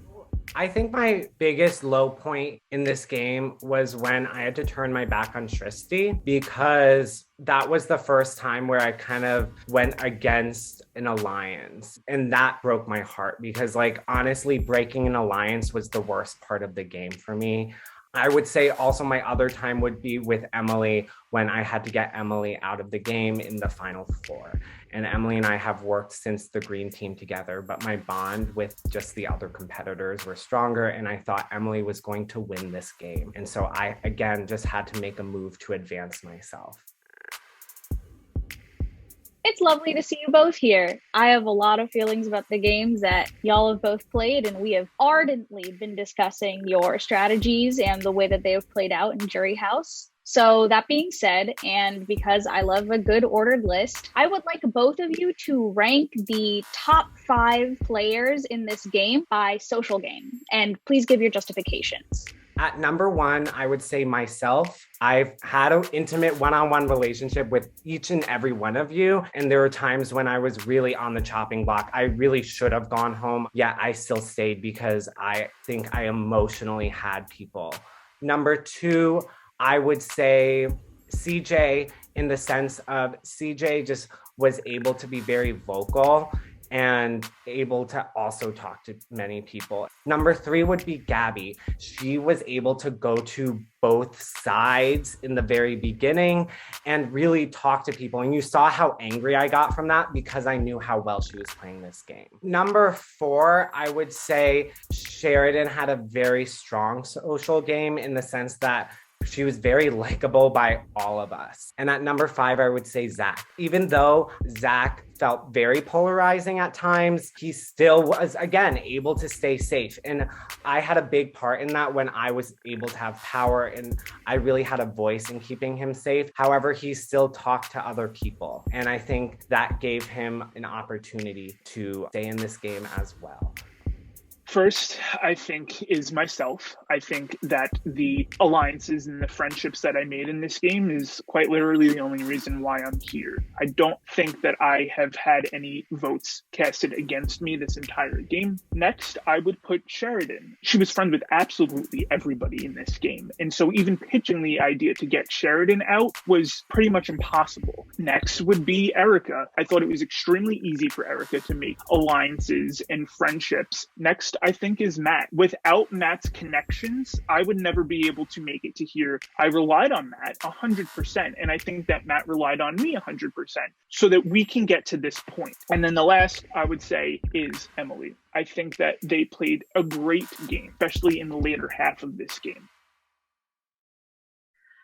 I think my biggest low point in this game was when I had to turn my back on Tristy, because that was the first time where I kind of went against an alliance. And that broke my heart because, like, honestly, breaking an alliance was the worst part of the game for me. I would say also my other time would be with Emily, when I had to get Emily out of the game in the final 4. And Emily and I have worked since the green team together, but my bond with just the other competitors were stronger, and I thought Emily was going to win this game. And so I, again, just had to make a move to advance myself. It's lovely to see you both here. I have a lot of feelings about the games that y'all have both played, and we have ardently been discussing your strategies and the way that they have played out in Jury House. So that being said, and because I love a good ordered list, I would like both of you to rank the top 5 players in this game by social game. And please give your justifications. At number 1, I would say myself. I've had an intimate one-on-one relationship with each and every one of you. And there were times when I was really on the chopping block. I really should have gone home. Yet I still stayed because I think I emotionally had people. Number 2, I would say CJ, in the sense of CJ just was able to be very vocal and able to also talk to many people. Number 3 would be Gabby. She was able to go to both sides in the very beginning and really talk to people. And you saw how angry I got from that because I knew how well she was playing this game. Number 4, I would say Sheridan had a very strong social game in the sense that she was very likable by all of us. And at number 5, I would say Zach. Even though Zach felt very polarizing at times, he still was, again, able to stay safe. And I had a big part in that when I was able to have power and I really had a voice in keeping him safe. However, he still talked to other people. And I think that gave him an opportunity to stay in this game as well. First, I think, is myself. I think that the alliances and the friendships that I made in this game is quite literally the only reason why I'm here. I don't think that I have had any votes casted against me this entire game. Next, I would put Sheridan. She was friends with absolutely everybody in this game. And so even pitching the idea to get Sheridan out was pretty much impossible. Next would be Erica. I thought it was extremely easy for Erica to make alliances and friendships. Next, I think, is Matt. Without Matt's connections, I would never be able to make it to here. I relied on Matt 100%, and I think that Matt relied on me 100% so that we can get to this point. And then the last, I would say, is Emily. I think that they played a great game, especially in the later half of this game.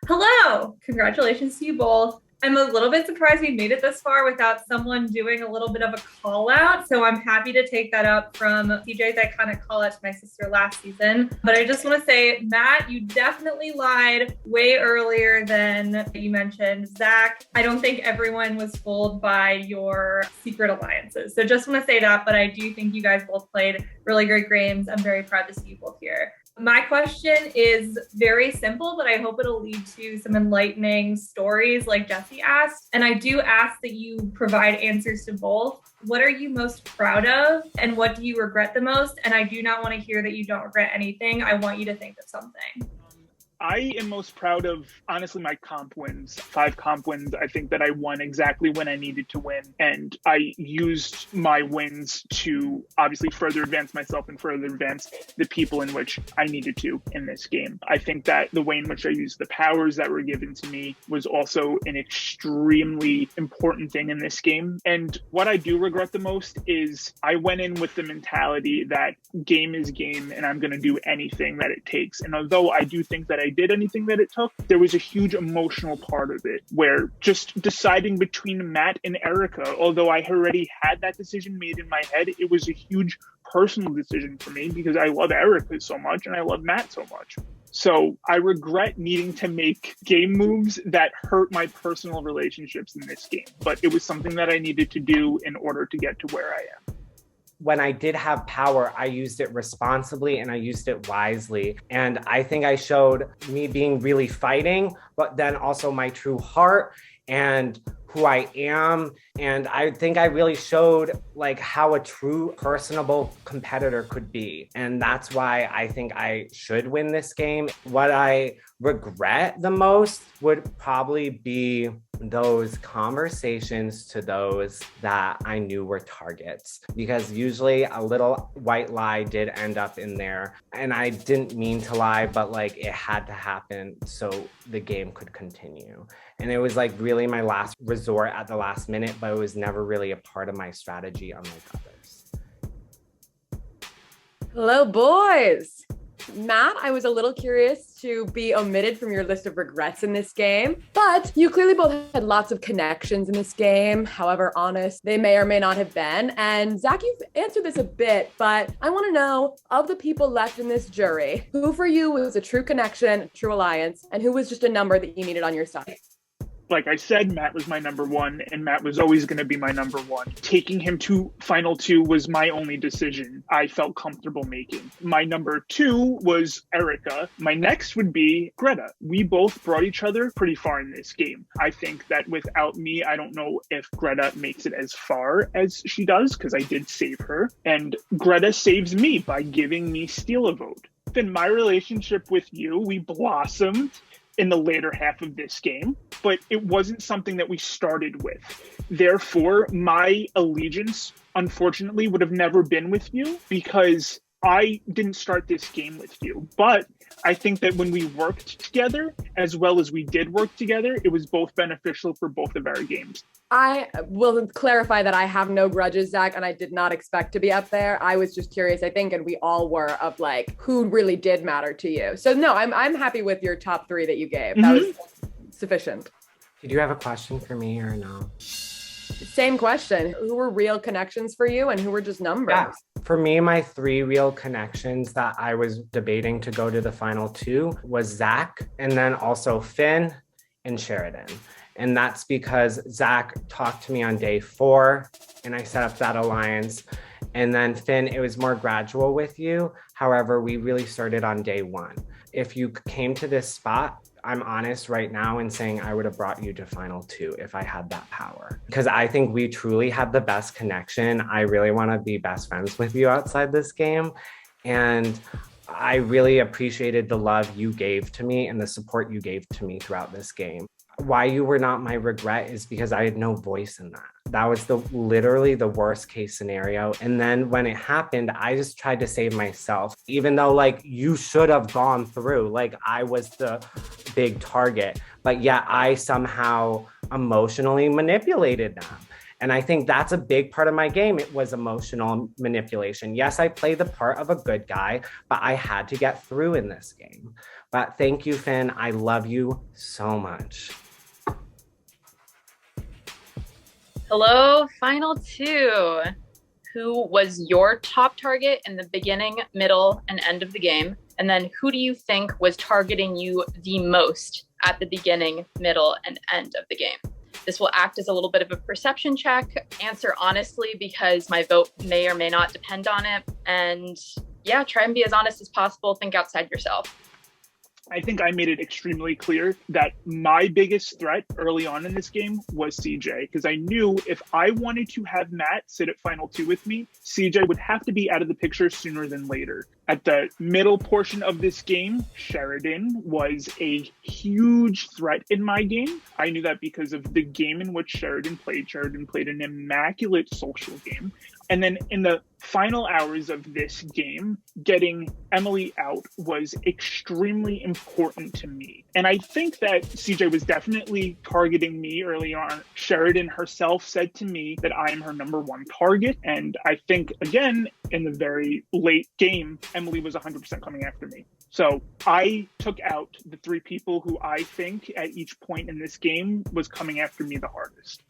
Hello! Congratulations to you both. I'm a little bit surprised we made it this far without someone doing a little bit of a call out. So I'm happy to take that up from CJ's iconic call out to my sister last season. But I just want to say, Matt, you definitely lied way earlier than you mentioned. Zach, I don't think everyone was fooled by your secret alliances. So just want to say that, but I do think you guys both played really great games. I'm very proud to see you both here. My question is very simple, but I hope it'll lead to some enlightening stories like Jesse asked. And I do ask that you provide answers to both. What are you most proud of and what do you regret the most? And I do not want to hear that you don't regret anything. I want you to think of something. I am most proud of, honestly, my comp wins. 5 comp wins. I think that I won exactly when I needed to win. And I used my wins to obviously further advance myself and further advance the people in which I needed to in this game. I think that the way in which I used the powers that were given to me was also an extremely important thing in this game. And what I do regret the most is I went in with the mentality that game is game and I'm going to do anything that it takes. And although I do think that I did anything that it took, there was a huge emotional part of it where just deciding between Matt and Erica, although I already had that decision made in my head, it was a huge personal decision for me because I love Erica so much and I love Matt so much. So I regret needing to make game moves that hurt my personal relationships in this game, but it was something that I needed to do in order to get to where I am. When I did have power, I used it responsibly and I used it wisely. And I think I showed me being really fighting, but then also my true heart and who I am. And I think I really showed like how a true personable competitor could be. And that's why I think I should win this game. What I regret the most would probably be those conversations to those that I knew were targets, because usually a little white lie did end up in there. And I didn't mean to lie, but like it had to happen so the game could continue. And it was like really my last resort at the last minute, but it was never really a part of my strategy unlike others. Hello, boys. Matt, I was a little curious to be omitted from your list of regrets in this game, but you clearly both had lots of connections in this game, however honest they may or may not have been. And Zach, you've answered this a bit, but I want to know, of the people left in this jury, who for you was a true connection, a true alliance, and who was just a number that you needed on your side? Like I said, Matt was my number one, and Matt was always going to be my number one. Taking him to Final 2 was my only decision I felt comfortable making. My number 2 was Erica. My next would be Greta. We both brought each other pretty far in this game. I think that without me, I don't know if Greta makes it as far as she does, because I did save her. And Greta saves me by giving me Steal a Vote. In my relationship with you, we blossomed in the later half of this game, but it wasn't something that we started with. Therefore, my allegiance, unfortunately, would have never been with you because I didn't start this game with you. But I think that when we worked together, as well as we did work together, it was both beneficial for both of our games. I will clarify that I have no grudges, Zach, and I did not expect to be up there. I was just curious, I think, and we all were, of like, who really did matter to you. So no, I'm happy with your top 3 that you gave. That was sufficient. Did you have a question for me or no? Same question. Who were real connections for you and who were just numbers? Yeah. For me, my 3 real connections that I was debating to go to the Final 2 was Zach, and then also Finn and Sheridan. And that's because Zach talked to me on day 4 and I set up that alliance. And then Finn, it was more gradual with you. However, we really started on day 1. If you came to this spot, I'm honest right now in saying I would have brought you to Final 2 if I had that power. Because I think we truly had the best connection. I really want to be best friends with you outside this game. And I really appreciated the love you gave to me and the support you gave to me throughout this game. Why you were not my regret is because I had no voice in that. That was literally the worst case scenario. And then when it happened, I just tried to save myself, even though like you should have gone through, like I was the big target, but yet I somehow emotionally manipulated them. And I think that's a big part of my game. It was emotional manipulation. Yes, I played the part of a good guy, but I had to get through in this game. But thank you, Finn. I love you so much. Hello, final two. Who was your top target in the beginning, middle, and end of the game? And then who do you think was targeting you the most at the beginning, middle, and end of the game? This will act as a little bit of a perception check. Answer honestly, because my vote may or may not depend on it. And yeah, try and be as honest as possible. Think outside yourself. I think I made it extremely clear that my biggest threat early on in this game was CJ, because I knew if I wanted to have Matt sit at final two with me, CJ would have to be out of the picture sooner than later. At the middle portion of this game, Sheridan was a huge threat in my game. I knew that because of the game in which Sheridan played an immaculate social game. And then in the final hours of this game, getting Emily out was extremely important to me. And I think that CJ was definitely targeting me early on. Sheridan herself said to me that I am her number one target. And I think, again, in the very late game, Emily was 100% coming after me. So I took out the three people who I think at each point in this game was coming after me the hardest.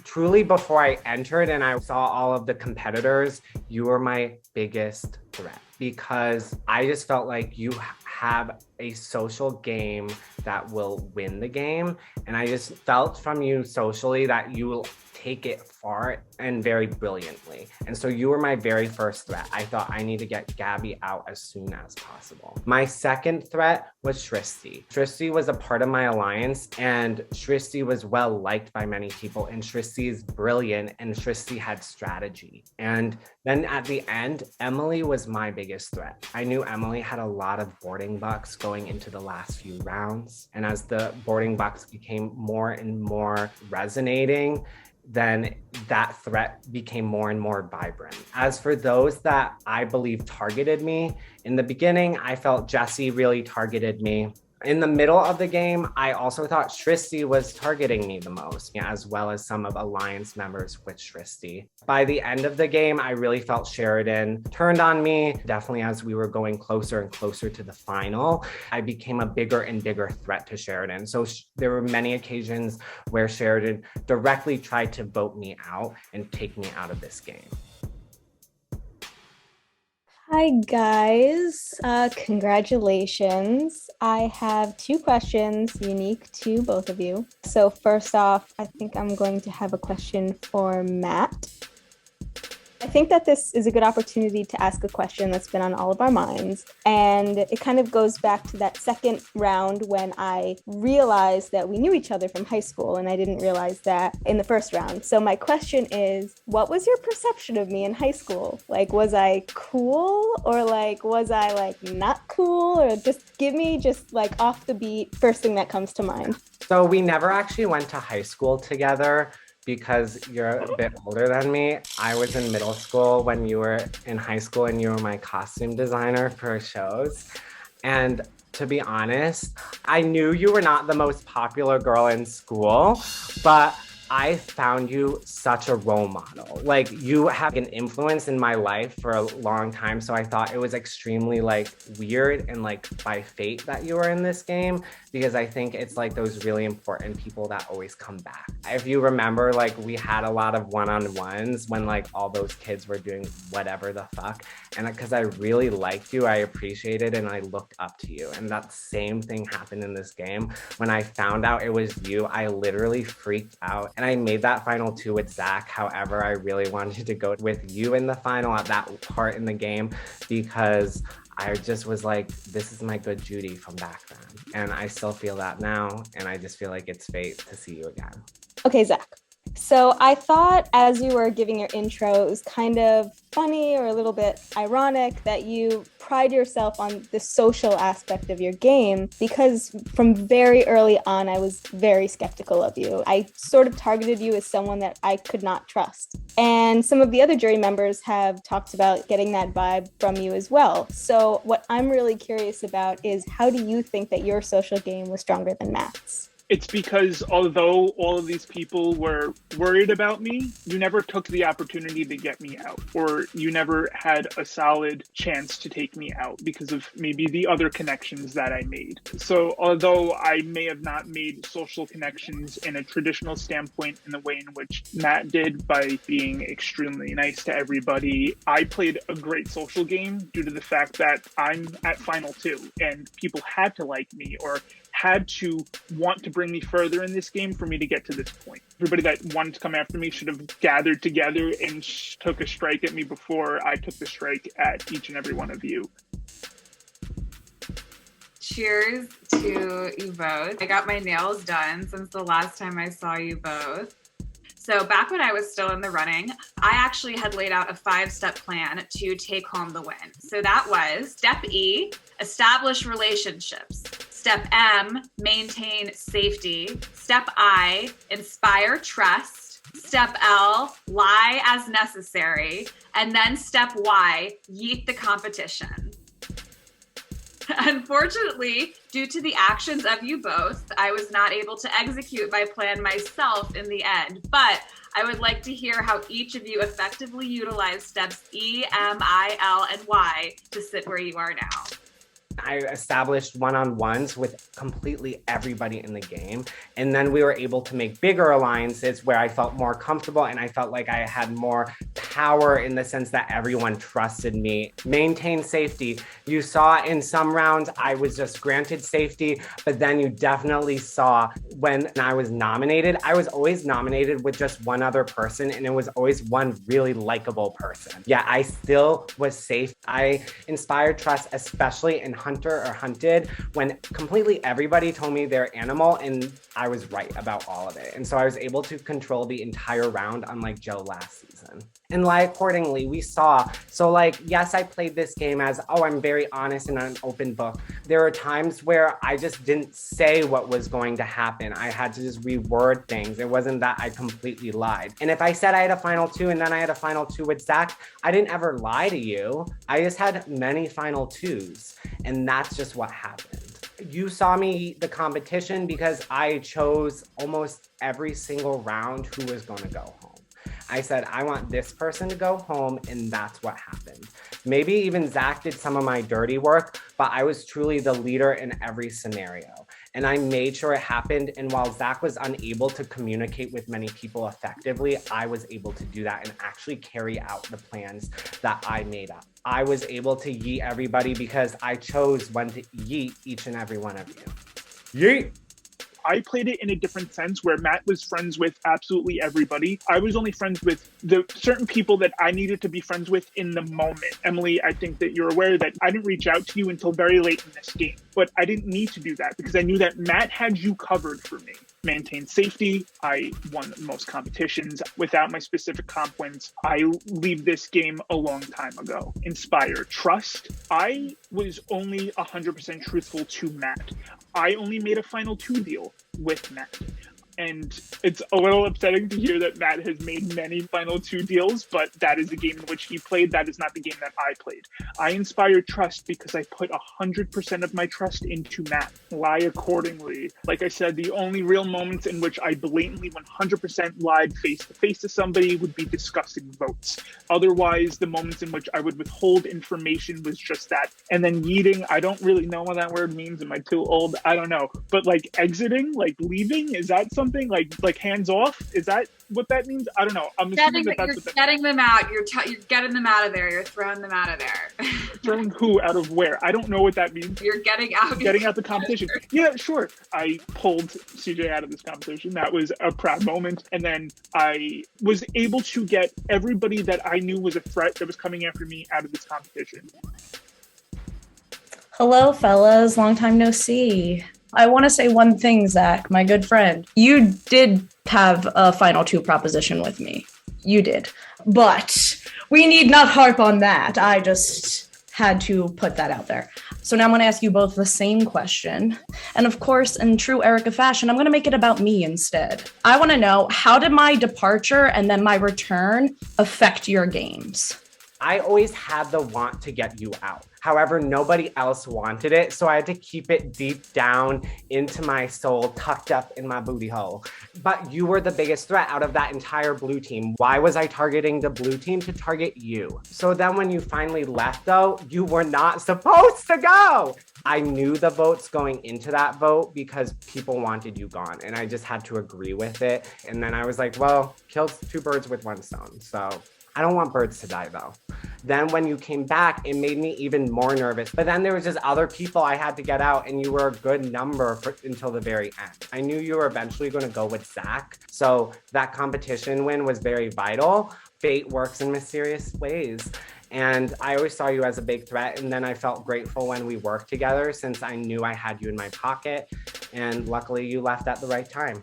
Truly, before I entered and I saw all of the competitors, you were my biggest threat, because I just felt like you have a social game that will win the game. And I just felt from you socially that you will take it far and very brilliantly. And so you were my very first threat. I thought I need to get Gabby out as soon as possible. My second threat was Shristi. Shristi was a part of my alliance, and Shristi was well liked by many people, and Shristi is brilliant, and Shristi had strategy. And then at the end, Emily was my biggest threat. I knew Emily had a lot of boarding bucks going into the last few rounds. And as the boarding bucks became more and more resonating, then that threat became more and more vibrant. As for those that I believe targeted me, in the beginning, I felt Jessie really targeted me. In the middle of the game, I also thought Shristi was targeting me the most, as well as some of Alliance members with Shristi. By the end of the game, I really felt Sheridan turned on me. Definitely as we were going closer and closer to the final, I became a bigger and bigger threat to Sheridan. So there were many occasions where Sheridan directly tried to vote me out and take me out of this game. Hi guys, congratulations. I have two questions unique to both of you. So first off, I think I'm going to have a question for Matt. I think that this is a good opportunity to ask a question that's been on all of our minds. And it kind of goes back to that second round when I realized that we knew each other from high school, and I didn't realize that in the first round. So my question is, what was your perception of me in high school? Like, was I cool, or like, was I like not cool? Or just give me just like off the beat, first thing that comes to mind. So we never actually went to high school together, because you're a bit older than me. I was in middle school when you were in high school, and you were my costume designer for shows. And to be honest, I knew you were not the most popular girl in school, but I found you such a role model. Like, you have an influence in my life for a long time, so I thought it was extremely like weird and like by fate that you were in this game, because I think it's like those really important people that always come back. If you remember, like, we had a lot of one-on-ones when like all those kids were doing whatever the fuck, and because I really liked you, I appreciated and I looked up to you. And that same thing happened in this game. When I found out it was you, I literally freaked out. And I made that final two with Zach. However, I really wanted to go with you in the final at that part in the game, because I just was like, this is my good Judy from back then. And I still feel that now. And I just feel like it's fate to see you again. Okay, Zach. So I thought as you were giving your intro, it was kind of funny or a little bit ironic that you pride yourself on the social aspect of your game, because from very early on, I was very skeptical of you. I sort of targeted you as someone that I could not trust. And some of the other jury members have talked about getting that vibe from you as well. So what I'm really curious about is, how do you think that your social game was stronger than Matt's? It's because although all of these people were worried about me, you never took the opportunity to get me out, or you never had a solid chance to take me out because of maybe the other connections that I made. So although I may have not made social connections in a traditional standpoint in the way in which Matt did by being extremely nice to everybody, I played a great social game due to the fact that I'm at Final 2 and people had to like me or had to want to bring me further in this game for me to get to this point. Everybody that wanted to come after me should have gathered together and took a strike at me before I took the strike at each and every one of you. Cheers to you both. I got my nails done since the last time I saw you both. So back when I was still in the running, I actually had laid out a 5-step plan to take home the win. So that was step E, establish relationships. Step M, maintain safety. Step I, inspire trust. Step L, lie as necessary. And then step Y, yeet the competition. Unfortunately, due to the actions of you both, I was not able to execute my plan myself in the end, but I would like to hear how each of you effectively utilized steps E, M, I, L, and Y to sit where you are now. I established one-on-ones with completely everybody in the game. And then we were able to make bigger alliances where I felt more comfortable and I felt like I had more power in the sense that everyone trusted me. Maintain safety. You saw in some rounds, I was just granted safety, but then you definitely saw when I was nominated, I was always nominated with just one other person and it was always one really likable person. Yeah, I still was safe. I inspired trust, especially in Hunter or Hunted, when completely everybody told me they're animal and I was right about all of it. And so I was able to control the entire round, unlike Joe last season. And lie accordingly, we saw. So like, yes, I played this game as, oh, I'm very honest and an open book. There are times where I just didn't say what was going to happen. I had to just reword things. It wasn't that I completely lied. And if I said I had a Final 2 and then I had a Final 2 with Zach, I didn't ever lie to you. I just had many Final 2s. And that's just what happened. You saw me the competition because I chose almost every single round who was going to go home. I said, I want this person to go home, and that's what happened. Maybe even Zach did some of my dirty work, but I was truly the leader in every scenario. And I made sure it happened. And while Zach was unable to communicate with many people effectively, I was able to do that and actually carry out the plans that I made up. I was able to yeet everybody because I chose when to yeet each and every one of you. Yeet! I played it in a different sense where Matt was friends with absolutely everybody. I was only friends with the certain people that I needed to be friends with in the moment. Emily, I think that you're aware that I didn't reach out to you until very late in this game, but I didn't need to do that because I knew that Matt had you covered for me. Maintain safety. I won most competitions. Without my specific comp wins, I leave this game a long time ago. Inspire trust. I was only 100% truthful to Matt. I only made a Final 2 deal with Matt. And it's a little upsetting to hear that Matt has made many Final 2 deals, but that is the game in which he played. That is not the game that I played. I inspired trust because I put 100% of my trust into Matt. Lie accordingly. Like I said, the only real moments in which I blatantly 100% lied face-to-face to somebody would be discussing votes. Otherwise, the moments in which I would withhold information was just that. And then yeeting, I don't really know what that word means. Am I too old? I don't know. But like exiting, like leaving, is that something like hands off? Is that what that means? I don't know. I'm assuming that's you're getting them out. You're getting them out of there. You're throwing them out of there. Throwing who out of where? I don't know what that means. You're getting out. Getting out the competition. Yeah, sure. I pulled CJ out of this competition. That was a proud moment. And then I was able to get everybody that I knew was a threat that was coming after me out of this competition. Hello, fellas. Long time no see. I want to say one thing, Zach, my good friend. You did have a Final 2 proposition with me. You did. But we need not harp on that. I just had to put that out there. So now I'm going to ask you both the same question. And of course, in true Erica fashion, I'm going to make it about me instead. I want to know, how did my departure and then my return affect your games? I always had the want to get you out. However, nobody else wanted it, so I had to keep it deep down into my soul, tucked up in my booty hole. But you were the biggest threat out of that entire blue team. Why was I targeting the blue team? To target you. So then when you finally left though, you were not supposed to go. I knew the votes going into that vote because people wanted you gone, and I just had to agree with it. And then I was like, well, kills two birds with one stone. So I don't want birds to die though. Then when you came back, it made me even more nervous. But then there was just other people I had to get out, and you were a good number until the very end. I knew you were eventually going to go with Zach. So that competition win was very vital. Fate works in mysterious ways. And I always saw you as a big threat. And then I felt grateful when we worked together since I knew I had you in my pocket. And luckily you left at the right time.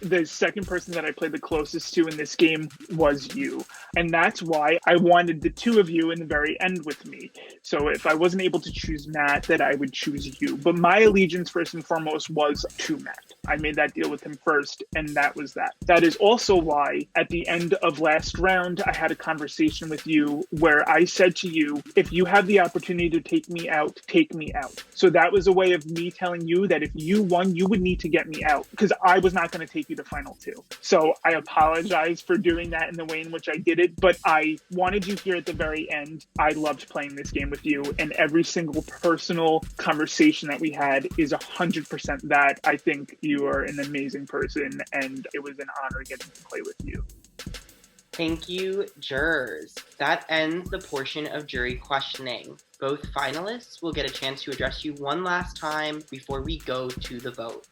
The second person that I played the closest to in this game was you. And that's why I wanted the two of you in the very end with me. So if I wasn't able to choose Matt, then I would choose you. But my allegiance first and foremost was to Matt. I made that deal with him first, and that was that. That is also why at the end of last round, I had a conversation with you where I said to you, if you have the opportunity to take me out, take me out. So that was a way of me telling you that if you won, you would need to get me out because I was not going to take you to final two. So I apologize for doing that in the way in which I did it, but I wanted you here at the very end. I loved playing this game with you, and every single personal conversation that we had is 100% that. I think you are an amazing person, and it was an honor getting to play with you. Thank you, jurors. That ends the portion of jury questioning. Both finalists will get a chance to address you one last time before we go to the vote.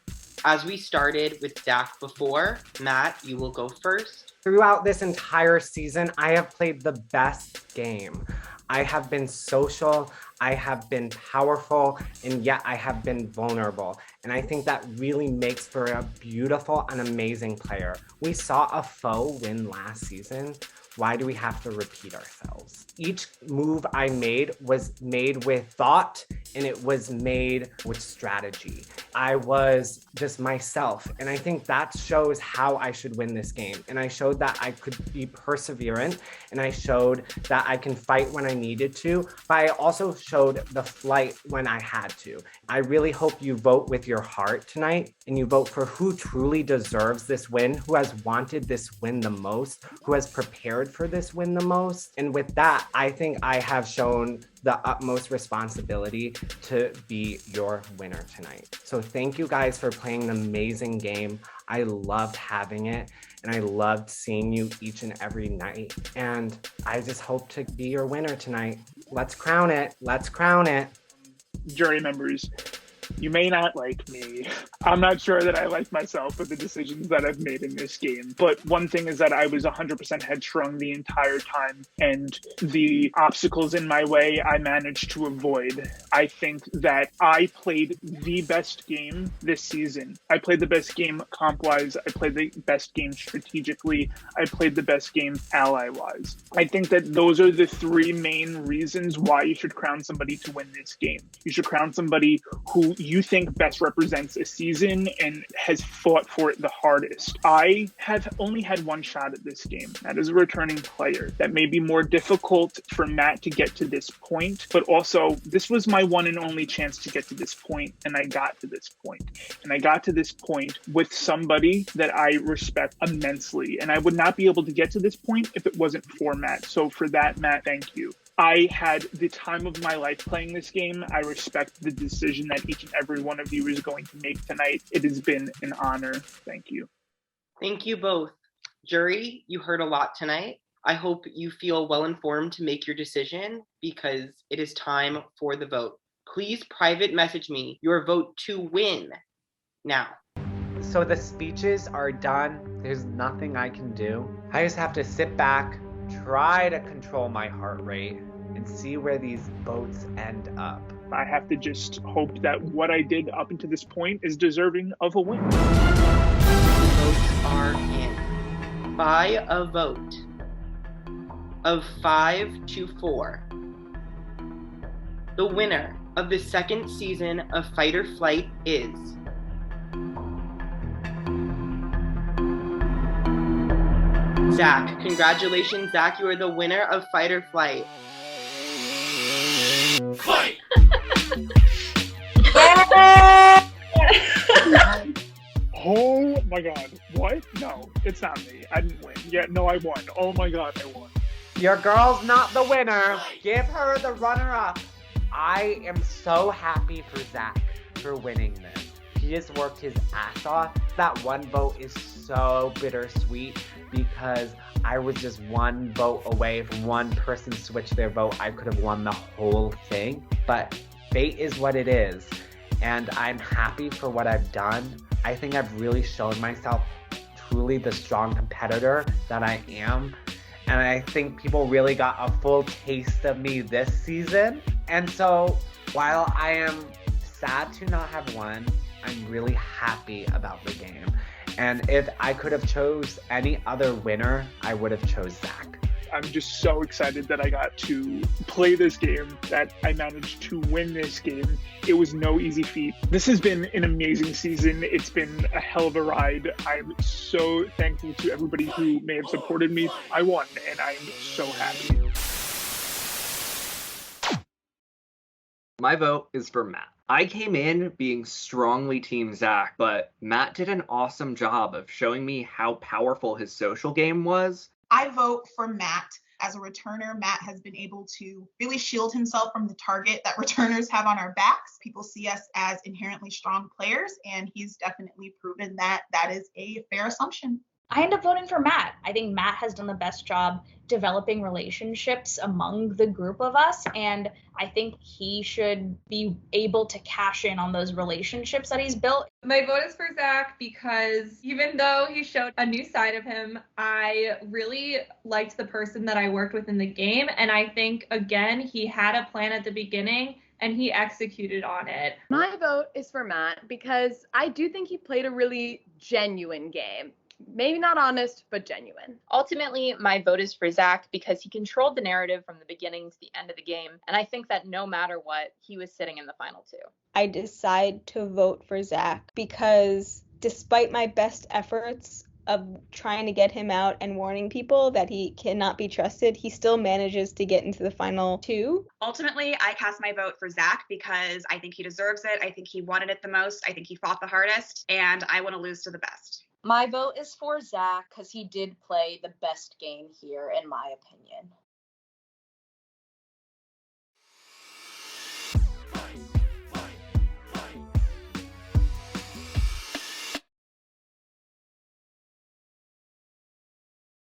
As we started with Zach before, Matt, you will go first. Throughout this entire season, I have played the best game. I have been social, I have been powerful, and yet I have been vulnerable. And I think that really makes for a beautiful and amazing player. We saw a foe win last season. Why do we have to repeat ourselves? Each move I made was made with thought, and it was made with strategy. I was just myself, and I think that shows how I should win this game. And I showed that I could be perseverant, and I showed that I can fight when I needed to, but I also showed the flight when I had to. I really hope you vote with your heart tonight, and you vote for who truly deserves this win, who has wanted this win the most, who has prepared for this win the most. And with that, I think I have shown the utmost responsibility to be your winner tonight. So thank you guys for playing an amazing game. I loved having it, and I loved seeing you each and every night. And I just hope to be your winner tonight. Let's crown it. Let's crown it. Jury members, you may not like me. I'm not sure that I like myself with the decisions that I've made in this game. But one thing is that I was 100% headstrong the entire time, and the obstacles in my way I managed to avoid. I think that I played the best game this season. I played the best game comp-wise. I played the best game strategically. I played the best game ally-wise. I think that those are the three main reasons why you should crown somebody to win this game. You should crown somebody who you think best represents a season and has fought for it the hardest. I have only had one shot at this game. That is a returning player. That may be more difficult for Matt to get to this point, but also this was my one and only chance to get to this point, and I got to this point. And I got to this point with somebody that I respect immensely, and I would not be able to get to this point if it wasn't for Matt. So for that, Matt, thank you. I had the time of my life playing this game. I respect the decision that each and every one of you is going to make tonight. It has been an honor. Thank you. Thank you both. Jury, you heard a lot tonight. I hope you feel well informed to make your decision because it is time for the vote. Please private message me your vote to win now. So the speeches are done. There's nothing I can do. I just have to sit back, try to control my heart rate, and see where these votes end up. I have to just hope that what I did up until this point is deserving of a win. Votes are in. By a vote of 5-4, the winner of the second season of Fight or Flight is Zach. Congratulations, Zach. You are the winner of Fight or Flight. Fight! Oh my god. What? No, it's not me. I didn't win. Yeah, no, I won. Oh my god, I won. Your girl's not the winner. Give her the runner-up. I am so happy for Zach for winning this. He has worked his ass off. That one vote is so bittersweet because I was just one vote away from one person switch their vote. I could have won the whole thing, but fate is what it is. And I'm happy for what I've done. I think I've really shown myself truly the strong competitor that I am. And I think people really got a full taste of me this season. And so while I am sad to not have won, I'm really happy about the game. And if I could have chose any other winner, I would have chose Zach. I'm just so excited that I got to play this game, that I managed to win this game. It was no easy feat. This has been an amazing season. It's been a hell of a ride. I'm so thankful to everybody who may have supported me. I won, and I'm so happy. My vote is for Matt. I came in being strongly Team Zach, but Matt did an awesome job of showing me how powerful his social game was. I vote for Matt. As a returner, Matt has been able to really shield himself from the target that returners have on our backs. People see us as inherently strong players, and he's definitely proven that that is a fair assumption. I end up voting for Matt. I think Matt has done the best job developing relationships among the group of us, and I think he should be able to cash in on those relationships that he's built. My vote is for Zach because even though he showed a new side of him, I really liked the person that I worked with in the game, and I think, again, he had a plan at the beginning and he executed on it. My vote is for Matt because I do think he played a really genuine game. Maybe not honest, but genuine. Ultimately, my vote is for Zach because he controlled the narrative from the beginning to the end of the game, and I think that no matter what, he was sitting in the final two. I decide to vote for Zach because despite my best efforts of trying to get him out and warning people that he cannot be trusted, he still manages to get into the final two. Ultimately, I cast my vote for Zach because I think he deserves it. I think he wanted it the most. I think he fought the hardest, and I want to lose to the best. My vote is for Zach because he did play the best game here, in my opinion.